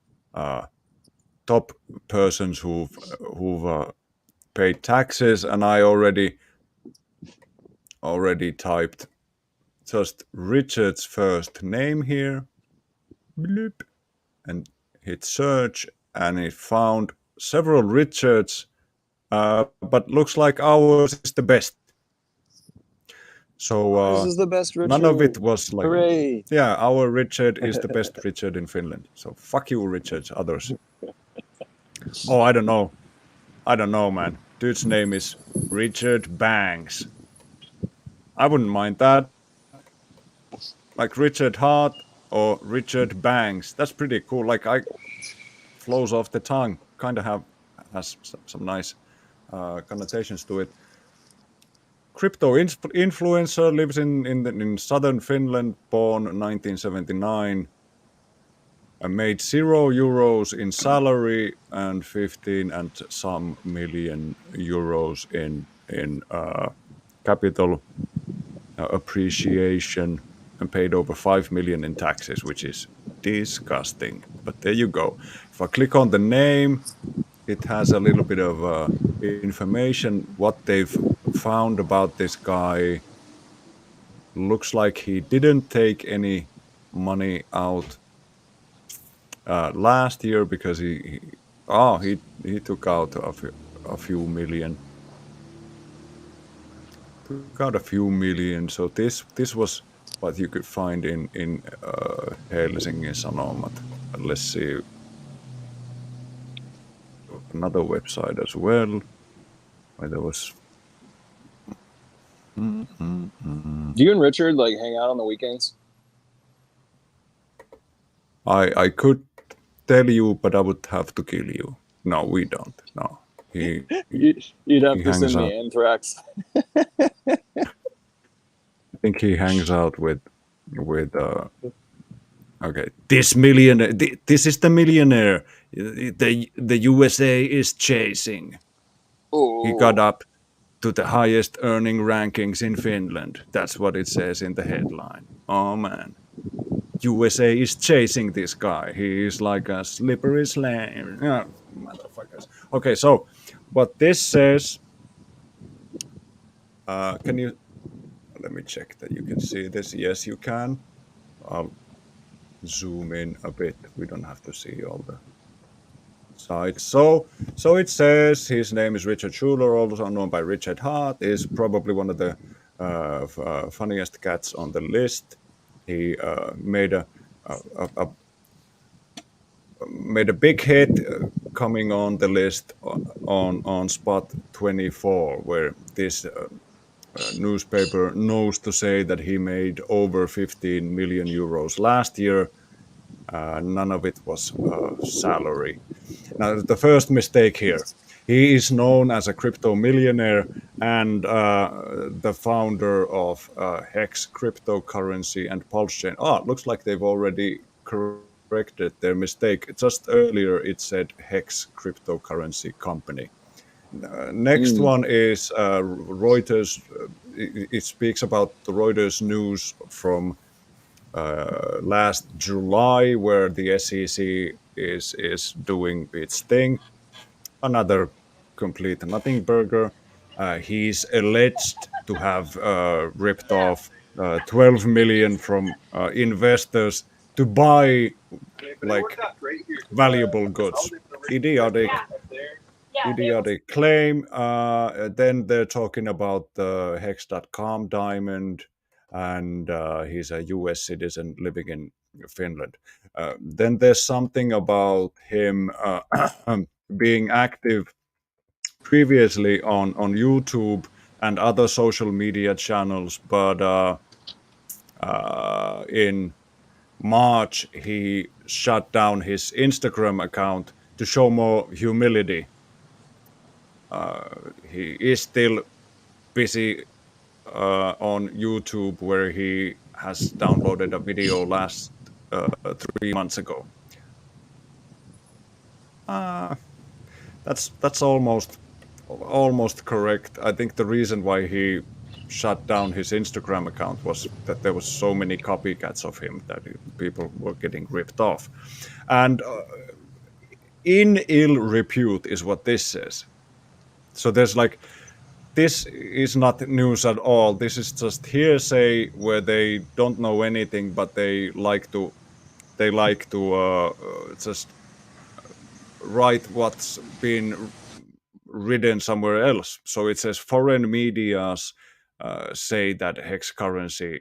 top persons who've paid taxes, and I already typed just Richard's first name here, bloop, and hit search, and it found several Richards, but looks like ours is the best. So This is the best Richard. none of it was like, hooray! Yeah, our Richard is the best Richard in Finland. So fuck you, Richards, others. Oh, I don't know, man. Dude's name is Richard Banks. I wouldn't mind that. Like Richard Hart or Richard Banks. That's pretty cool. Like flows off the tongue. Kind of has some nice connotations to it. Crypto influencer, lives in southern Finland, born 1979. Made €0 in salary and 15 and some million euros in capital appreciation, and paid over 5 million in taxes, which is disgusting. But there you go. If I click on the name, it has a little bit of information. What they've found about this guy: looks like he didn't take any money out last year because he took out a few million. Took out a few million. So this was what you could find in Helsingin Sanomat. Let's see another website as well, where there was Do you and Richard like hang out on the weekends? I could tell you, but I would have to kill you. No, we don't. No, he he, You'd have he to hangs send out. me anthrax. I think he hangs out with okay, this millionaire. This is the millionaire. The USA is chasing. He got Oh, up to the highest earning rankings in Finland. That's what it says in the headline. Oh man. USA is chasing this guy. He is like a slippery slime. Yeah, motherfuckers. Okay, so what this says, can you let me check that you can see this? Yes, you can. I'll zoom in a bit. We don't have to see all the sides. So it says his name is Richard Schuler, also known by Richard Hart, is probably one of the funniest cats on the list. He made a big hit coming on the list on spot 24, where this newspaper knows to say that he made over 15 million euros last year. None of it was salary. Now, the first mistake here, he is known as a crypto millionaire and the founder of Hex cryptocurrency and Pulse Chain. Oh, looks like they've already corrected their mistake. Just earlier it said Hex cryptocurrency company. Next mm. one is Reuters. It speaks about the Reuters news from last July, where the SEC is doing its thing. Another complete nothing burger. He's alleged to have ripped off 12 million from investors to buy like valuable goods. Idiotic, idiotic claim. Then they're talking about the Hex.com diamond, and he's a US citizen living in Finland. Then there's something about him being active previously on YouTube and other social media channels, but in March he shut down his Instagram account to show more humility. He is still busy on YouTube, where he has downloaded a video last 3 months ago. Uh, that's almost correct. I think the reason why he shut down his Instagram account was that there was so many copycats of him that people were getting ripped off, and in ill repute is what this says. So there's like, this is not news at all. This is just hearsay where they don't know anything, but they like to just write what's been written somewhere else. So it says foreign medias say that hex currency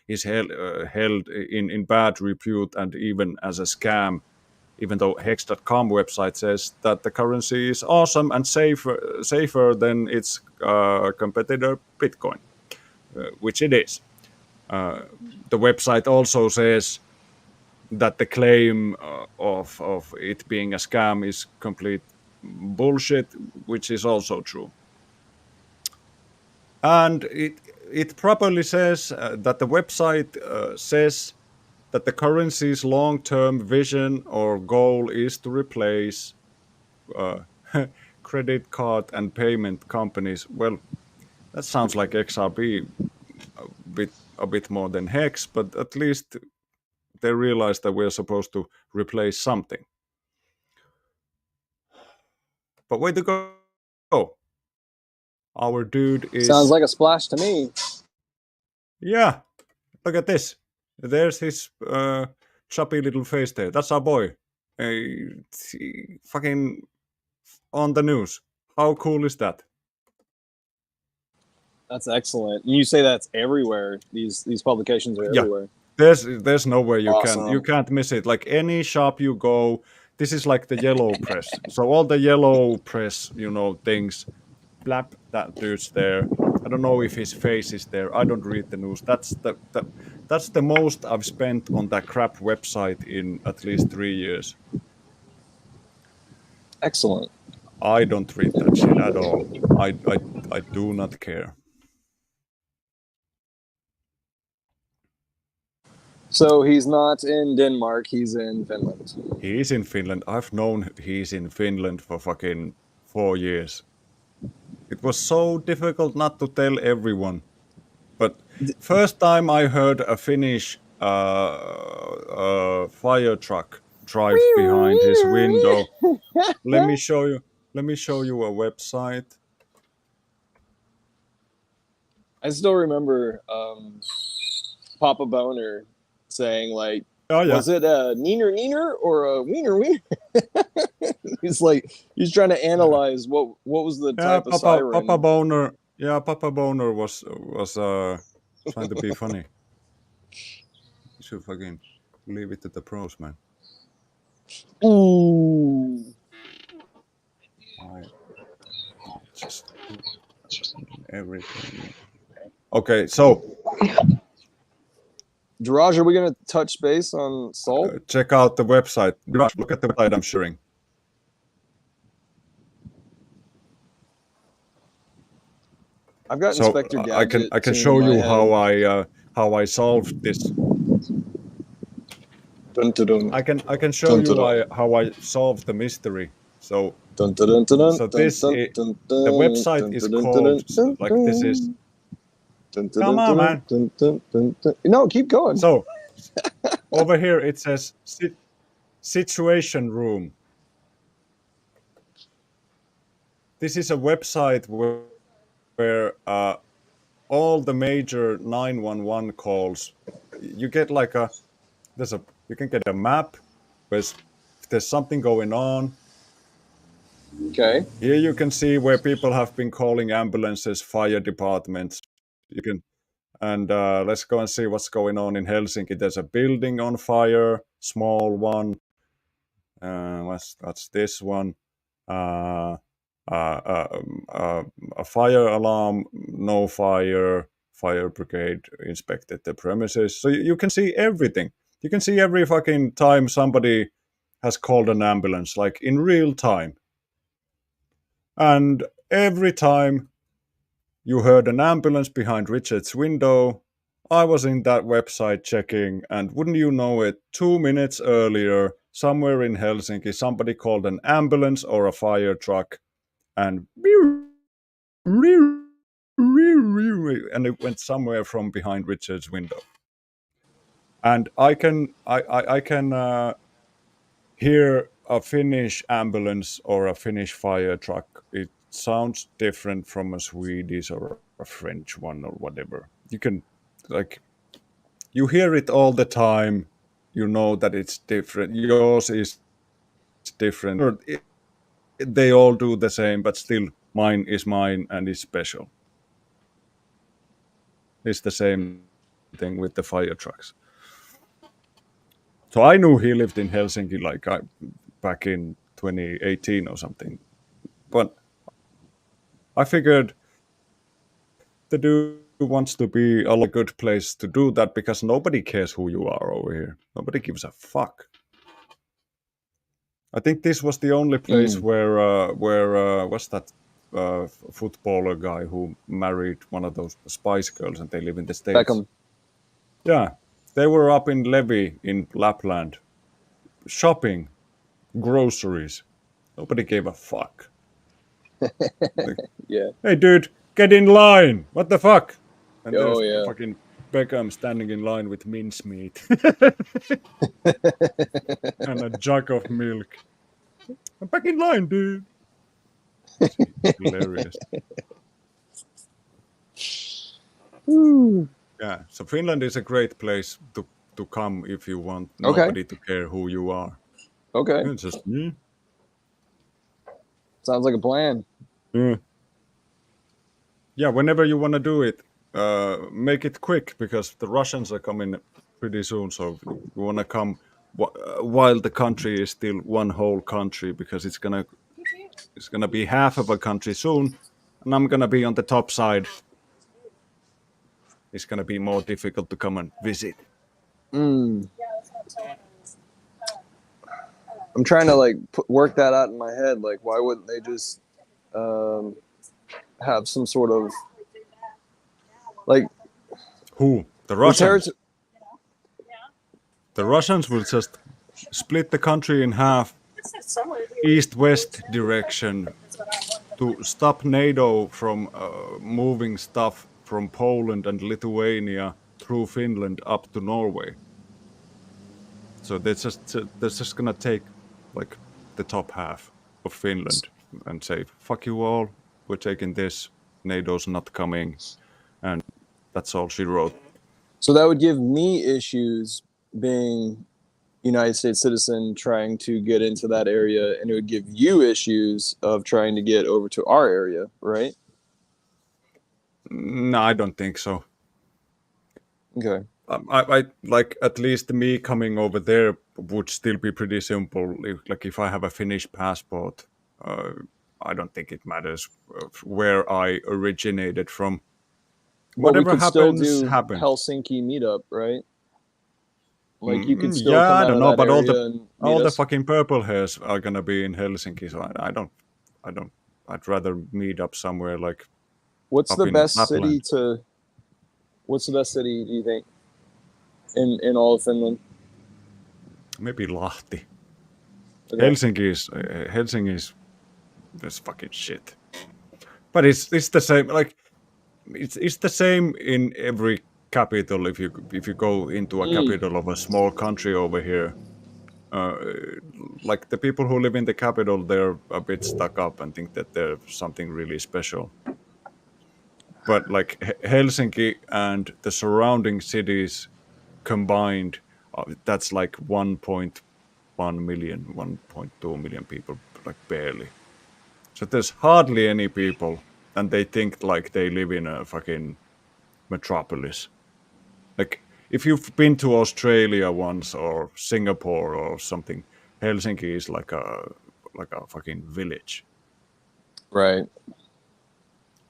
is held in bad repute and even as a scam, even though hex.com website says that the currency is awesome and safer than its competitor Bitcoin, which it is. The website also says that the claim of it being a scam is complete bullshit, which is also true. And it properly says that the website says that the currency's long-term vision or goal is to replace uh, credit card and payment companies. Well, that sounds like XRP a bit more than Hex, but at least they realize that we're supposed to replace something. But way to go. Our dude Sounds is, like a splash to me. yeah, look at this. There's his chubby little face there. That's our boy. Fucking on the news. How cool is that? That's excellent. And you say that's everywhere. These publications are Yeah, everywhere. there's nowhere you Awesome. can't miss it. Like any shop you go, this is like the yellow press. So all the yellow press, things, blap, that dude's there. I don't know if his face is there. I don't read the news. That's the most I've spent on that crap website in at least 3 years. Excellent. I don't read that shit at all. I do not care. So he's not in Denmark. He's in Finland. He's in Finland. I've known he's in Finland for fucking 4 years. It was so difficult not to tell everyone. But first time I heard a Finnish fire truck drive behind his window. Let me show you. Let me show you a website. I still remember Papa Boner saying like, Oh yeah. was it a neener neener or a wiener wiener? He's like, he's trying to analyze what was the Yeah, type of siren. Papa Boner. Yeah, Papa Boner was trying to be funny. You should fucking leave it to the pros, man. Ooh. I just everything. Okay, so Jiraj, are we gonna touch base on salt? check out the website. Look at the website I'm sharing. I've got So Inspector Gadget. I can tuned show in my you head. how I solved this. Dun, dun, dun. I can show Dun, you dun, dun. how I solved the mystery. So Dun, dun, dun, dun, so dun, this dun, I- dun, the dun, website dun, is dun, dun, called dun, like this is. dun, dun, Come dun, on, dun, man. dun, dun, dun, dun. No, keep going. So over here it says situation room. This is a website where all the major 911 calls, you get like you can get a map where if there's something going on. Okay. Here you can see where people have been calling ambulances, fire departments. You can, and let's go and see what's going on in Helsinki. There's a building on fire, small one. What's this one? Uh, a fire alarm, no fire. Fire brigade inspected the premises. So you can see everything. You can see every fucking time somebody has called an ambulance, like in real time. And every time you heard an ambulance behind Richard's window, I was in that website checking, and wouldn't you know it, 2 minutes earlier, somewhere in Helsinki, somebody called an ambulance or a fire truck, and it went somewhere from behind Richard's window. And I can hear a Finnish ambulance or a Finnish fire truck. It sounds different from a Swedish or a French one or whatever. You can like you hear it all the time. You know that it's different. Yours is different. Or they all do the same, but still mine is mine and is special. It's the same thing with the fire trucks. So I knew he lived in Helsinki back in 2018 or something. But I figured the dude wants to be a good place to do that because nobody cares who you are over here. Nobody gives a fuck. I think this was the only place where what's that footballer guy who married one of those Spice Girls and they live in the States? Beckham. Yeah, they were up in Levi in Lapland, shopping, groceries. Nobody gave a fuck. Like, Yeah. hey, dude, get in line! What the fuck? And Oh, there's yeah. fucking Beckham standing in line with mincemeat and a jug of milk. I'm back in line, dude. Hilarious. Yeah, so Finland is a great place to come if you want Okay. nobody to care who you are. Okay. It's just me. Sounds like a plan. Yeah, whenever you want to do it, make it quick because the Russians are coming pretty soon. So you want to come while the country is still one whole country because it's gonna be half of a country soon, and I'm gonna be on the top side it's gonna be more difficult to come and visit. I'm trying to like work that out in my head. Like, why wouldn't they just have some sort of like Who? The the Russians? territory? The Russians will just split the country in half, east-west direction, to stop NATO from moving stuff from Poland and Lithuania through Finland up to Norway. So they're just gonna take like the top half of Finland and say, "Fuck you all, we're taking this. NATO's not coming," and that's all she wrote. So that would give me issues being United States citizen trying to get into that area, and it would give you issues of trying to get over to our area, right? No, I don't think so. Okay. I like at least me coming over there would still be pretty simple. If I have a Finnish passport, I don't think it matters where I originated from. But we Whatever could still happens, do happens. Helsinki meetup, right? Like you could still Yeah, come I out don't of know, that but area and meet all the us. fucking purple hairs are gonna be in Helsinki, so I don't. I'd rather meet up somewhere like What's up the in best city Lapland. to? What's the best city do you think in all of Finland? Maybe Lahti. Okay. Helsinki is this fucking shit. But it's the same. Like it's the same in every capital. If you go into a Mm, capital of a small country over here, uh, like the people who live in the capital, they're a bit stuck up and think that they're something really special. But like Helsinki and the surrounding cities combined, that's like 1.1 million, 1.2 million people, like barely. So there's hardly any people, and they think like they live in a fucking metropolis. Like if you've been to Australia once or Singapore or something, Helsinki is like a fucking village. right.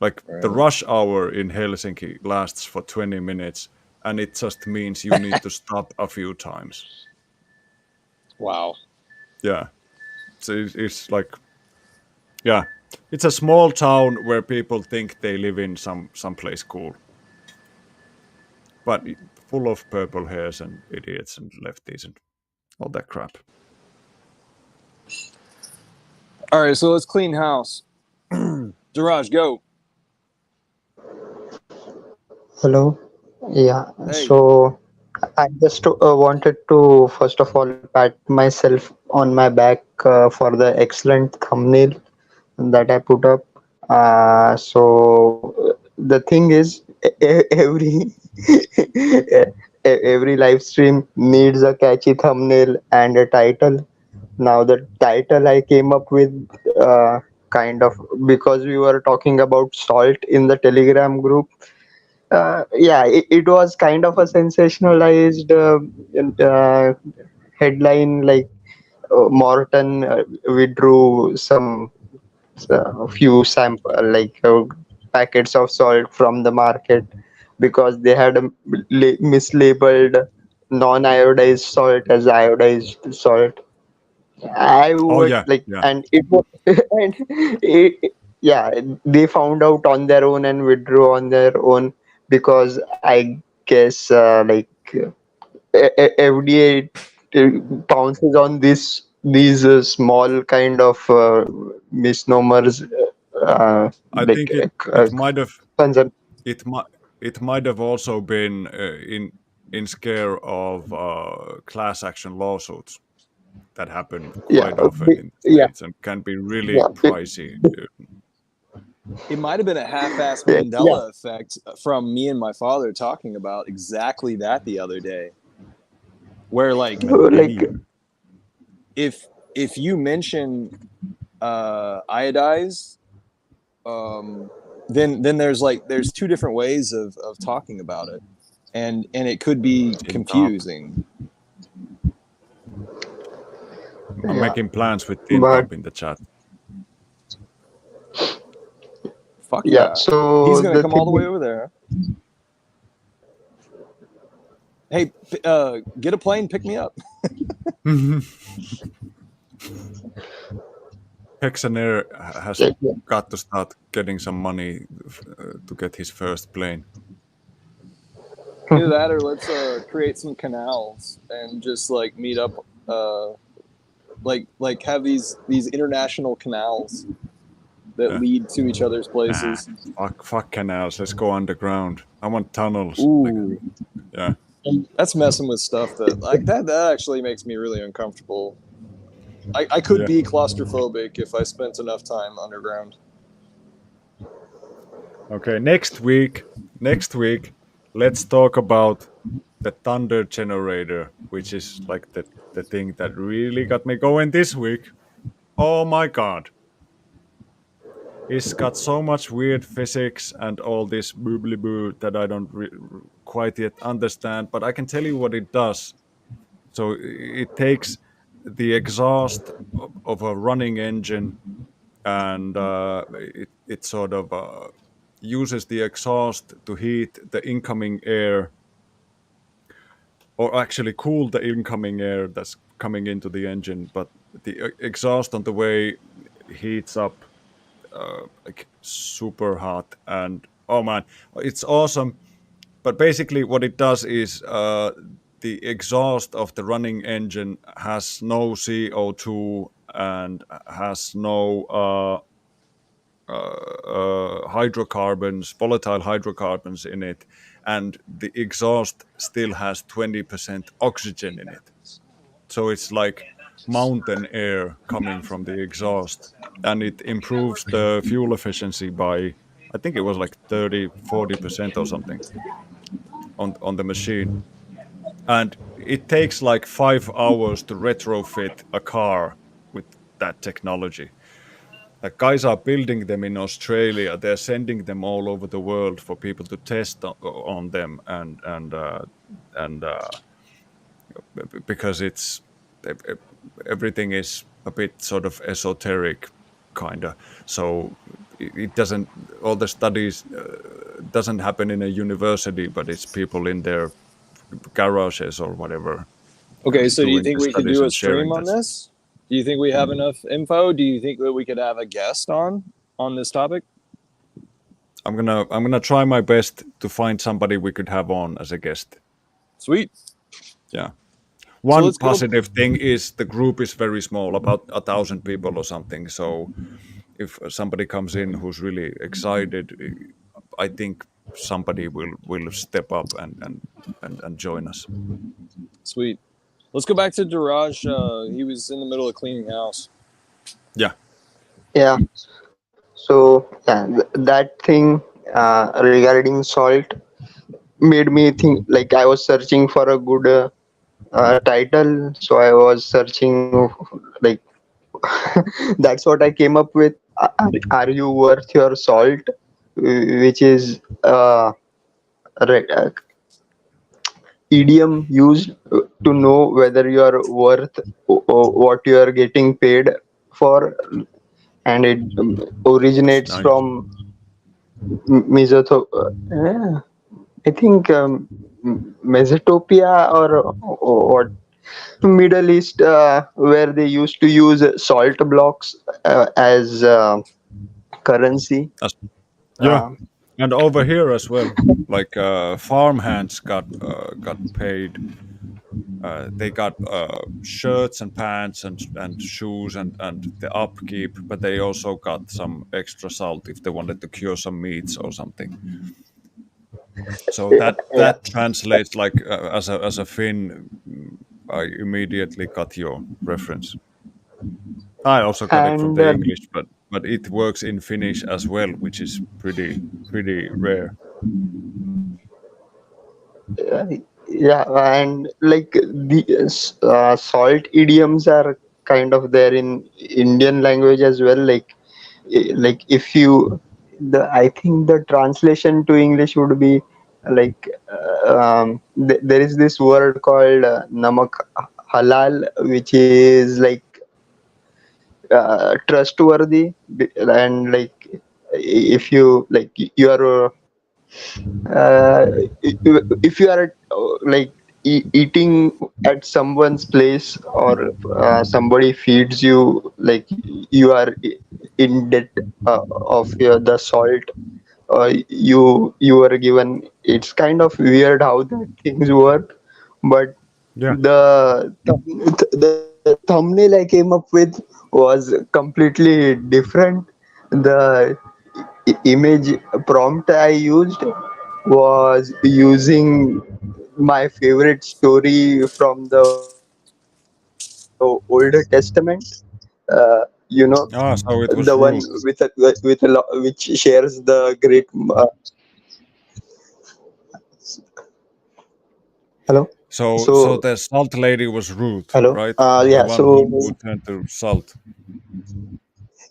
Like the Right. rush hour in Helsinki lasts for 20 minutes, and it just means you need to stop a few times. Wow. Yeah. So it's like, yeah, it's a small town where people think they live in some place cool, but full of purple hairs and idiots and lefties and all that crap. All right. So let's clean house. Daraj, go. Hello. Yeah. Hey. So I just wanted to first of all pat myself on my back for the excellent thumbnail that I put up. So the thing is, every every live stream needs a catchy thumbnail and a title. Now the title I came up with, kind of because we were talking about salt in the Telegram group. Yeah, it was kind of a sensationalized headline, like Morton withdrew some few sample like packets of salt from the market because they had mislabeled non-iodized salt as iodized salt. I Oh would yeah, like, yeah. and it was, and yeah, they found out on their own and withdrew on their own because I guess FDA pounces on these small kind of misnomers, I like think it might have concern. it might it might have also been in scare of class action lawsuits that happen Yeah, quite often in the yeah, states and can be really yeah, pricey. It might have been a half-ass yeah. Mandela effect from me and my father talking about exactly that the other day, where like Like, Mandela. if you mention iodized, um, then there's two different ways of talking about it, and it could be Tin top. confusing. I'm yeah, making plans with Tin but Top in the chat. Fuck yeah. yeah, he's So gonna the come all the way thing, over there. Hey, get a plane, pick me up. Hexaner has Yeah, got to start getting some money to get his first plane. Either that or let's create some canals and just like meet up, uh, like have these international canals that Yeah. lead to each other's Nah, places. fuck canals. Let's go underground. I want tunnels. Like, Ooh, yeah. that's messing with stuff that like that actually makes me really uncomfortable. I could Yeah. be claustrophobic if I spent enough time underground. Okay. Next week, let's talk about the thunder generator, which is like the thing that really got me going this week. Oh my god. It's got so much weird physics and all this boobly boo that I don't quite yet understand, but I can tell you what it does. So it takes the exhaust of a running engine and it sort of uses the exhaust to heat the incoming air, or actually cool the incoming air that's coming into the engine. But the exhaust on the way heats up like super hot, and oh man, it's awesome. But basically what it does is the exhaust of the running engine has no CO2 and has no hydrocarbons, volatile hydrocarbons in it, and the exhaust still has 20% oxygen in it. So it's like mountain air coming from the exhaust, and it improves the fuel efficiency by, I think it was like 30-40% or something on the machine. And it takes like 5 hours to retrofit a car with that technology. Like guys are building them in Australia. They're sending them all over the world for people to test on them, and because it's everything is a bit sort of esoteric, kind of. So it doesn't. All the studies doesn't happen in a university, but it's people in their garages or whatever Okay, so do you doing think the we could studies do a and stream sharing on that. this? Do you think we have enough info? Do you think that we could have a guest on this topic? I'm gonna try my best to find somebody we could have on as a guest. Sweet. Yeah. So One let's go. positive thing is the group is very small, about 1,000 people or something. So if somebody comes in who's really excited, I think somebody will step up and join us. Sweet. Let's go back to Daraj. He was in the middle of cleaning house. Yeah. yeah. So that thing regarding salt made me think, like I was searching for a good title, so I was searching like that's what I came up with. Are you worth your salt? Which is a idiom used to know whether you are worth what you are getting paid for, and it It's originates nice. from Mesotho. I think Mesotopia or what, Middle East, where they used to use salt blocks as currency. As- yeah. Uh, And over here as well, like farmhands got paid. They got shirts and pants and shoes and the upkeep, but they also got some extra salt if they wanted to cure some meats or something. So yeah, that translates like as a Finn. I immediately got your reference. I also got it from and the English, but it works in Finnish as well, which is pretty rare. uh, yeah, and like the salt idioms are kind of there in Indian language as well. Like if you, the I think the translation to English would be like there is this word called namak halal, which is like trustworthy, and like if you like you are if you are like eating at someone's place, or somebody feeds you, like you are in debt of the salt you were given. It's kind of weird how that things work, but Yeah. the thumbnail I came up with was completely different. The image prompt I used was using my favorite story from the Old Testament. You know, Ah, the so one it was Ruth. which shares the great. Hello. So So the salt lady was Ruth, hello. right? The Yeah. one who turned to salt.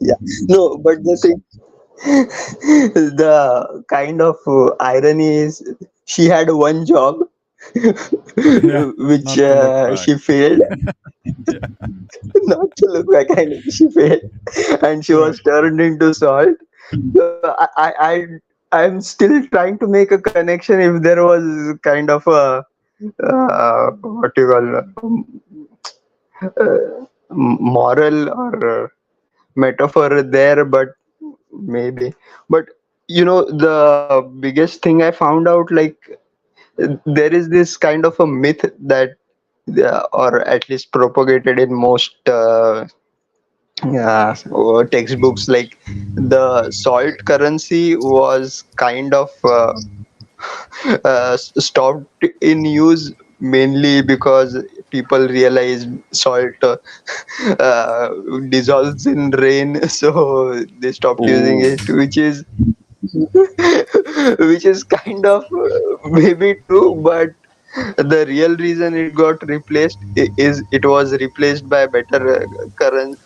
Yeah. No, but the thing, the kind of irony is she had one job, Yeah, which not to look back. she failed. Yeah, Not to look back, and she failed, and she right. was turned into salt. So I'm still trying to make a connection if there was kind of a what you call moral or metaphor there, but maybe. But the biggest thing I found out, like, there is this kind of a myth that, or at least propagated in most textbooks, like the salt currency was kind of stopped in use mainly because people realized salt uh, dissolves in rain, so they stopped using Ooh. it, which is kind of maybe true, but the real reason it got replaced is it was replaced by better current.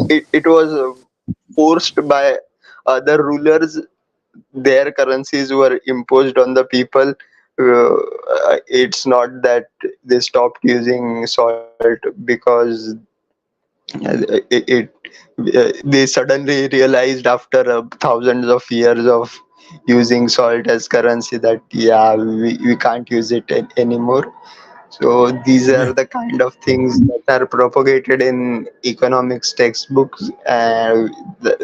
It was forced by other rulers. Their currencies were imposed on the people. It's not that they stopped using salt because they suddenly realized after thousands of years of using salt as currency that, yeah, we can't use it anymore. So these Yeah. are the kind of things that are propagated in economics textbooks,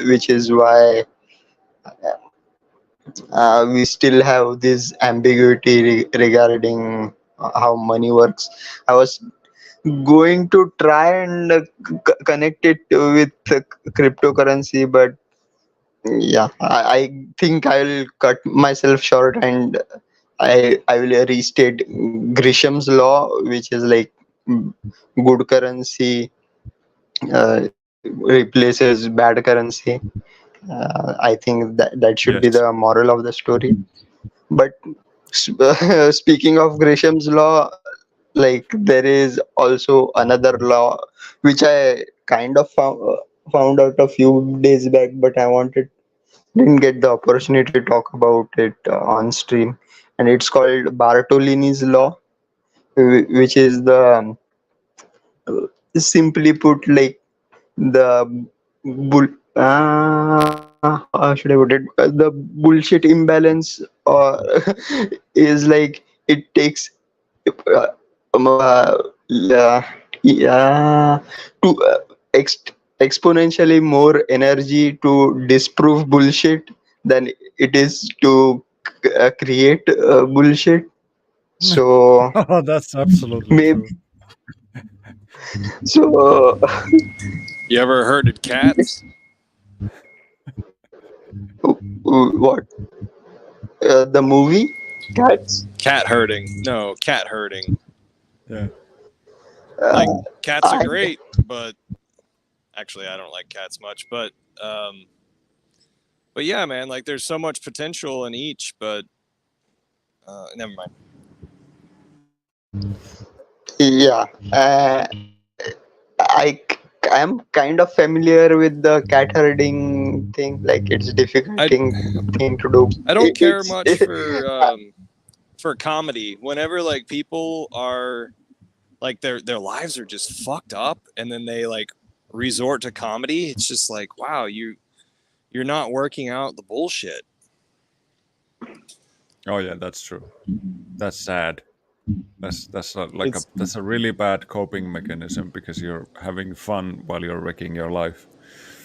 which is why we still have this ambiguity regarding how money works. I was going to try and connect it with cryptocurrency, but yeah, I think I'll cut myself short, and I will restate Grisham's law, which is like, mm, good currency replaces bad currency. I think that should be Yes. the moral of the story. But speaking of Grisham's law, like there is also another law which I kind of found out a few days back, but I didn't get the opportunity to talk about it on stream, and it's called Bartolini's law, which is the simply put, like, the bull how should I put it, the bullshit imbalance, or is like it takes uh, yeah, yeah, to exponentially more energy to disprove bullshit than it is to create bullshit. So Oh, that's absolutely maybe, true. so You ever herded cats? what, the movie Cats? Cat herding? No, cat herding. Yeah. Like, uh, cats are I great, but actually, I don't like cats much. Um, but yeah, man, like there's so much potential in each. But never mind. yeah, I am kind of familiar with the cat herding thing. Like, it's difficult I thing to do. I don't care It's much for comedy. Whenever like people are like their lives are just fucked up, and then they like resort to comedy, it's just like, wow, you're not working out the bullshit. Oh, yeah, that's true. That's sad. It's that's a really bad coping mechanism because you're having fun while you're wrecking your life.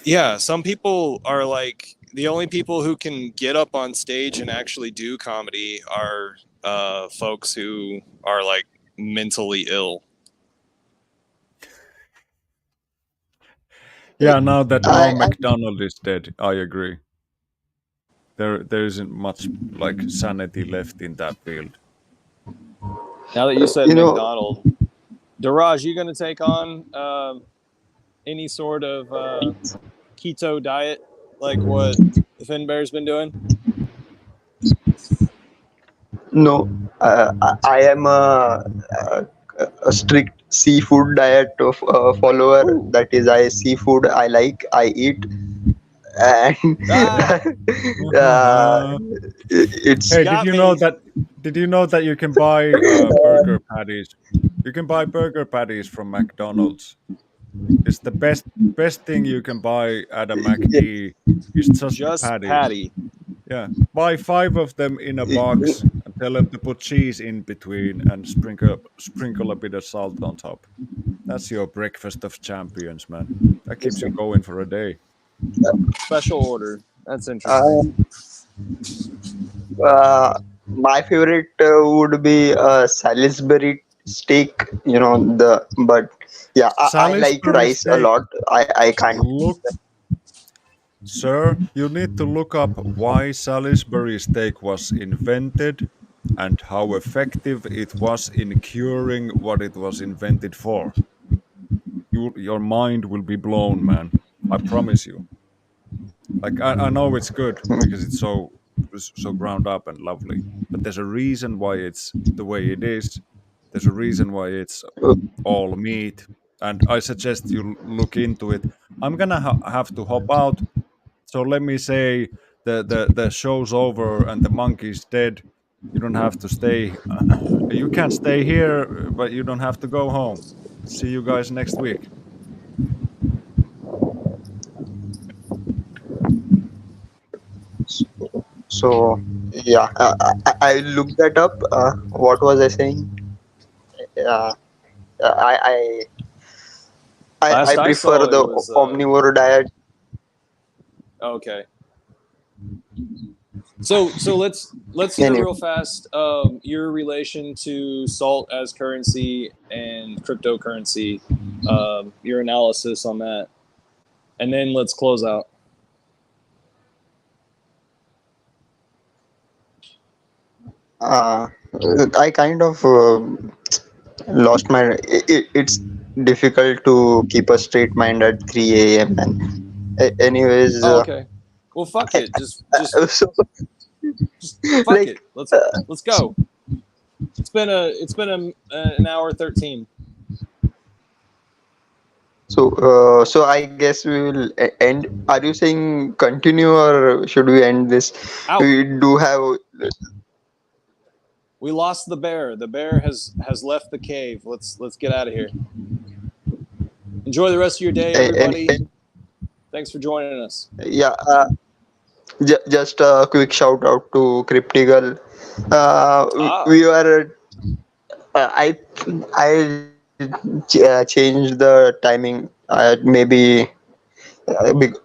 yeah. Some people are like the only people who can get up on stage and actually do comedy are folks who are like mentally ill. Yeah, now that I, Norm Macdonald is dead, I agree. There isn't much like sanity left in that field. Now that you said you know, McDonald, Daraj, you going to take on any sort of keto diet like what Finn Bear's been doing? no, I am a strict seafood diet of follower. Ooh. That is, I seafood I like, I eat, and Ah, uh, it's Hey, got me. did you know that you can buy burger patties? You can buy burger patties from McDonald's. It's the best thing you can buy at a McD is just the Just patties. patty. Yeah, buy 5 of them in a box and tell them to put cheese in between and sprinkle a bit of salt on top. That's your breakfast of champions, man. That keeps you going for a day. Special order. That's uh, interesting. my favorite would be Salisbury steak. But yeah, I like Salisbury rice a steak. lot. I can't. Look, sir, you need to look up why Salisbury steak was invented and how effective it was in curing what it was invented for. Your mind will be blown, man. I promise you. Like I know it's good because it's so ground up and lovely, but there's a reason why it's the way it is. There's a reason why it's all meat, and I suggest you look into it. I'm gonna have to hop out, so let me say the show's over and the monkey's dead. You don't have to stay. You can stay here, but you don't have to go home. See you guys next week. So yeah, I looked that up. What was I saying? Uh, I I Last I prefer saw it the was omnivore diet. okay. So let's hear Anyway, real fast your relation to salt as currency and cryptocurrency, your analysis on that, and then let's close out. uh, I kind of lost my. It's difficult to keep a straight mind at 3 a.m. And anyways, Oh, okay. Well, fuck it. so Just fuck like it. Let's go. It's been an hour 13. so I guess we will end. Are you saying continue or should we end this? Out. We do have. We lost the bear. The bear has left the cave. Let's get out of here. Enjoy the rest of your day, everybody. Thanks for joining us. Yeah. Just a quick shout out to Cryptical. We were. I changed the timing. Maybe bec-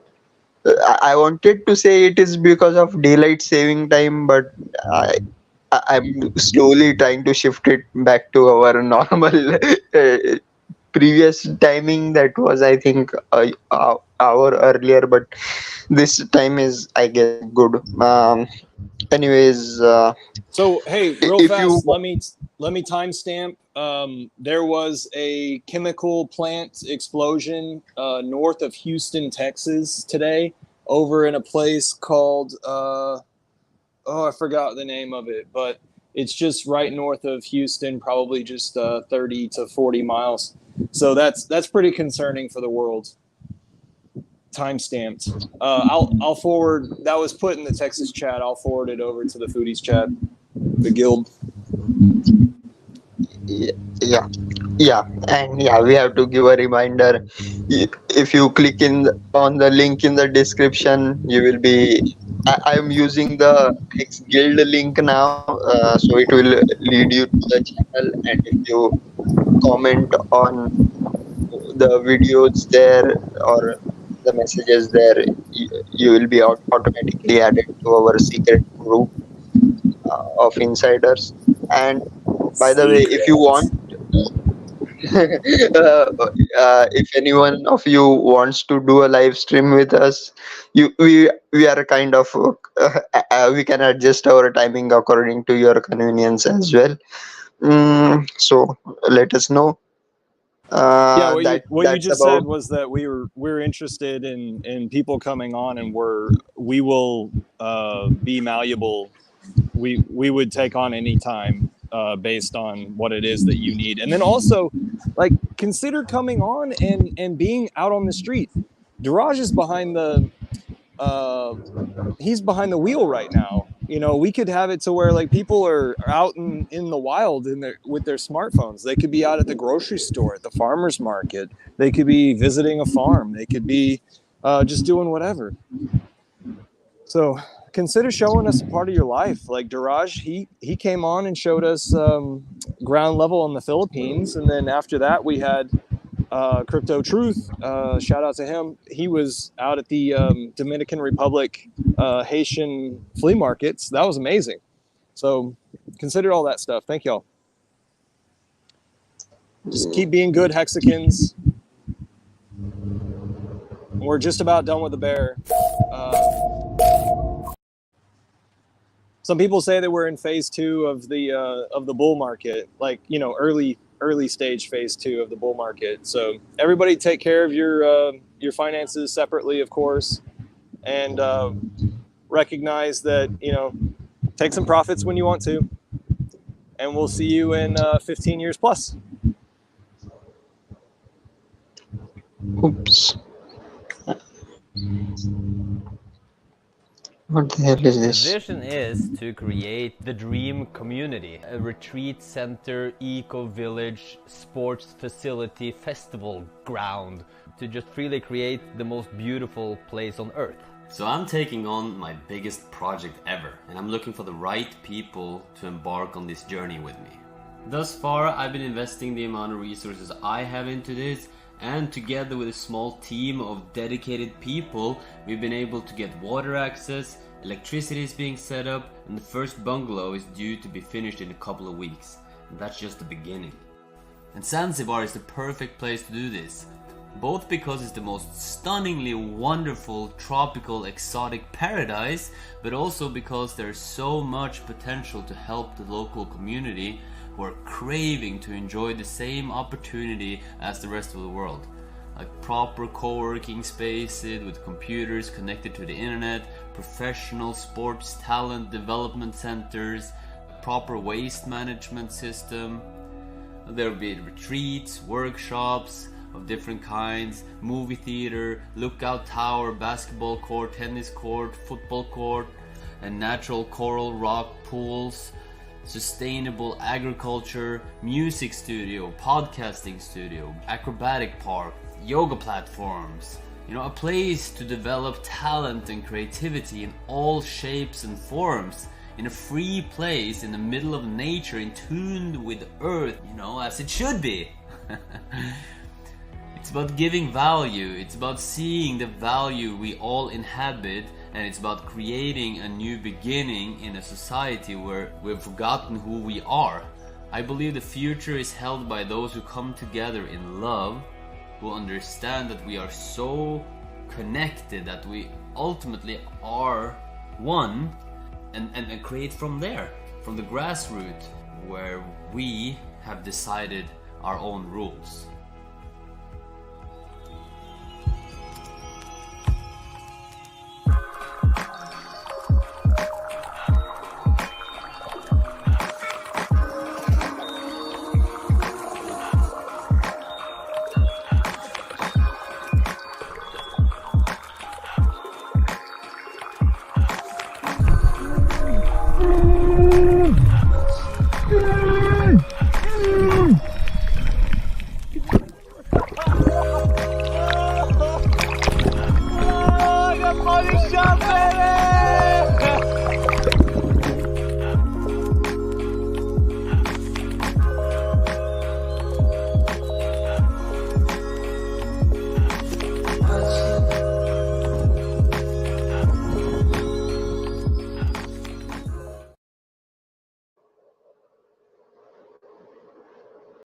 I wanted to say it is because of daylight saving time, but I'm slowly trying to shift it back to our normal previous timing. That was, I think, a hour earlier, but this time is, I guess, good. Anyways, So hey, real if you fast, let me timestamp. There was a chemical plant explosion north of Houston, Texas today, over in a place called I forgot the name of it, but it's just right north of Houston, probably just 30 to 40 miles. So that's pretty concerning for the world. Time-stamped. I'll forward. That was put in the Texas chat. I'll forward it over to the Foodies chat, the guild. yeah and yeah, we have to give a reminder. If you click on the link in the description, you will be I'm using the X Guild link now, so it will lead you to the channel. And if you comment on the videos there or the messages there, you will be automatically added to our secret group of insiders. And by the way, if you want, if anyone of you wants to do a live stream with us, we are kind of we can adjust our timing according to your convenience as well. So let us know. Yeah, what you That's just about. said was that we're interested in people coming on, and we will be malleable. We would take on any time based on what it is that you need, and then also like consider coming on and being out on the street. Duraj is behind the he's behind the wheel right now. You know, we could have it to where like people are out in the wild with their smartphones. They could be out at the grocery store, at the farmer's market. They could be visiting a farm. They could be just doing whatever. So consider showing us a part of your life. Like Duraj, he came on and showed us ground level in the Philippines, and then after that we had Crypto Truth, shout out to him. He was out at the Dominican Republic Haitian flea markets. That was amazing. So consider all that stuff. Thank y'all. Just keep being good Hexicans. We're just about done with the bear. Some people say that we're in phase 2 of the bull market, like, you know, early stage phase 2 of the bull market. So everybody take care of your finances separately, of course, and recognize that, you know, take some profits when you want to, and we'll see you in 15 years plus. Oops. What the hell is The this? vision is to create the dream community, a retreat center, eco-village, sports facility, festival ground, to just really create the most beautiful place on earth. So I'm taking on my biggest project ever, and I'm looking for the right people to embark on this journey with me. Thus far, I've been investing the amount of resources I have into this, and together with a small team of dedicated people, we've been able to get water access, electricity is being set up, and the first bungalow is due to be finished in a couple of weeks. And that's just the beginning. And Zanzibar is the perfect place to do this, both because it's the most stunningly wonderful tropical exotic paradise, but also because there's so much potential to help the local community who are craving to enjoy the same opportunity as the rest of the world. Like proper co-working spaces with computers connected to the internet, professional sports talent development centers, proper waste management system. There will be retreats, workshops of different kinds, movie theater, lookout tower, basketball court, tennis court, football court, and natural coral rock pools, sustainable agriculture, music studio, podcasting studio, acrobatic park, yoga platforms. You know, a place to develop talent and creativity in all shapes and forms, in a free place in the middle of nature, in tune with earth, you know, as it should be. It's about giving value, it's about seeing the value we all inhabit, and it's about creating a new beginning in a society where we've forgotten who we are. I believe the future is held by those who come together in love, who understand that we are so connected, that we ultimately are one, and create from there, from the grassroots, where we have decided our own rules.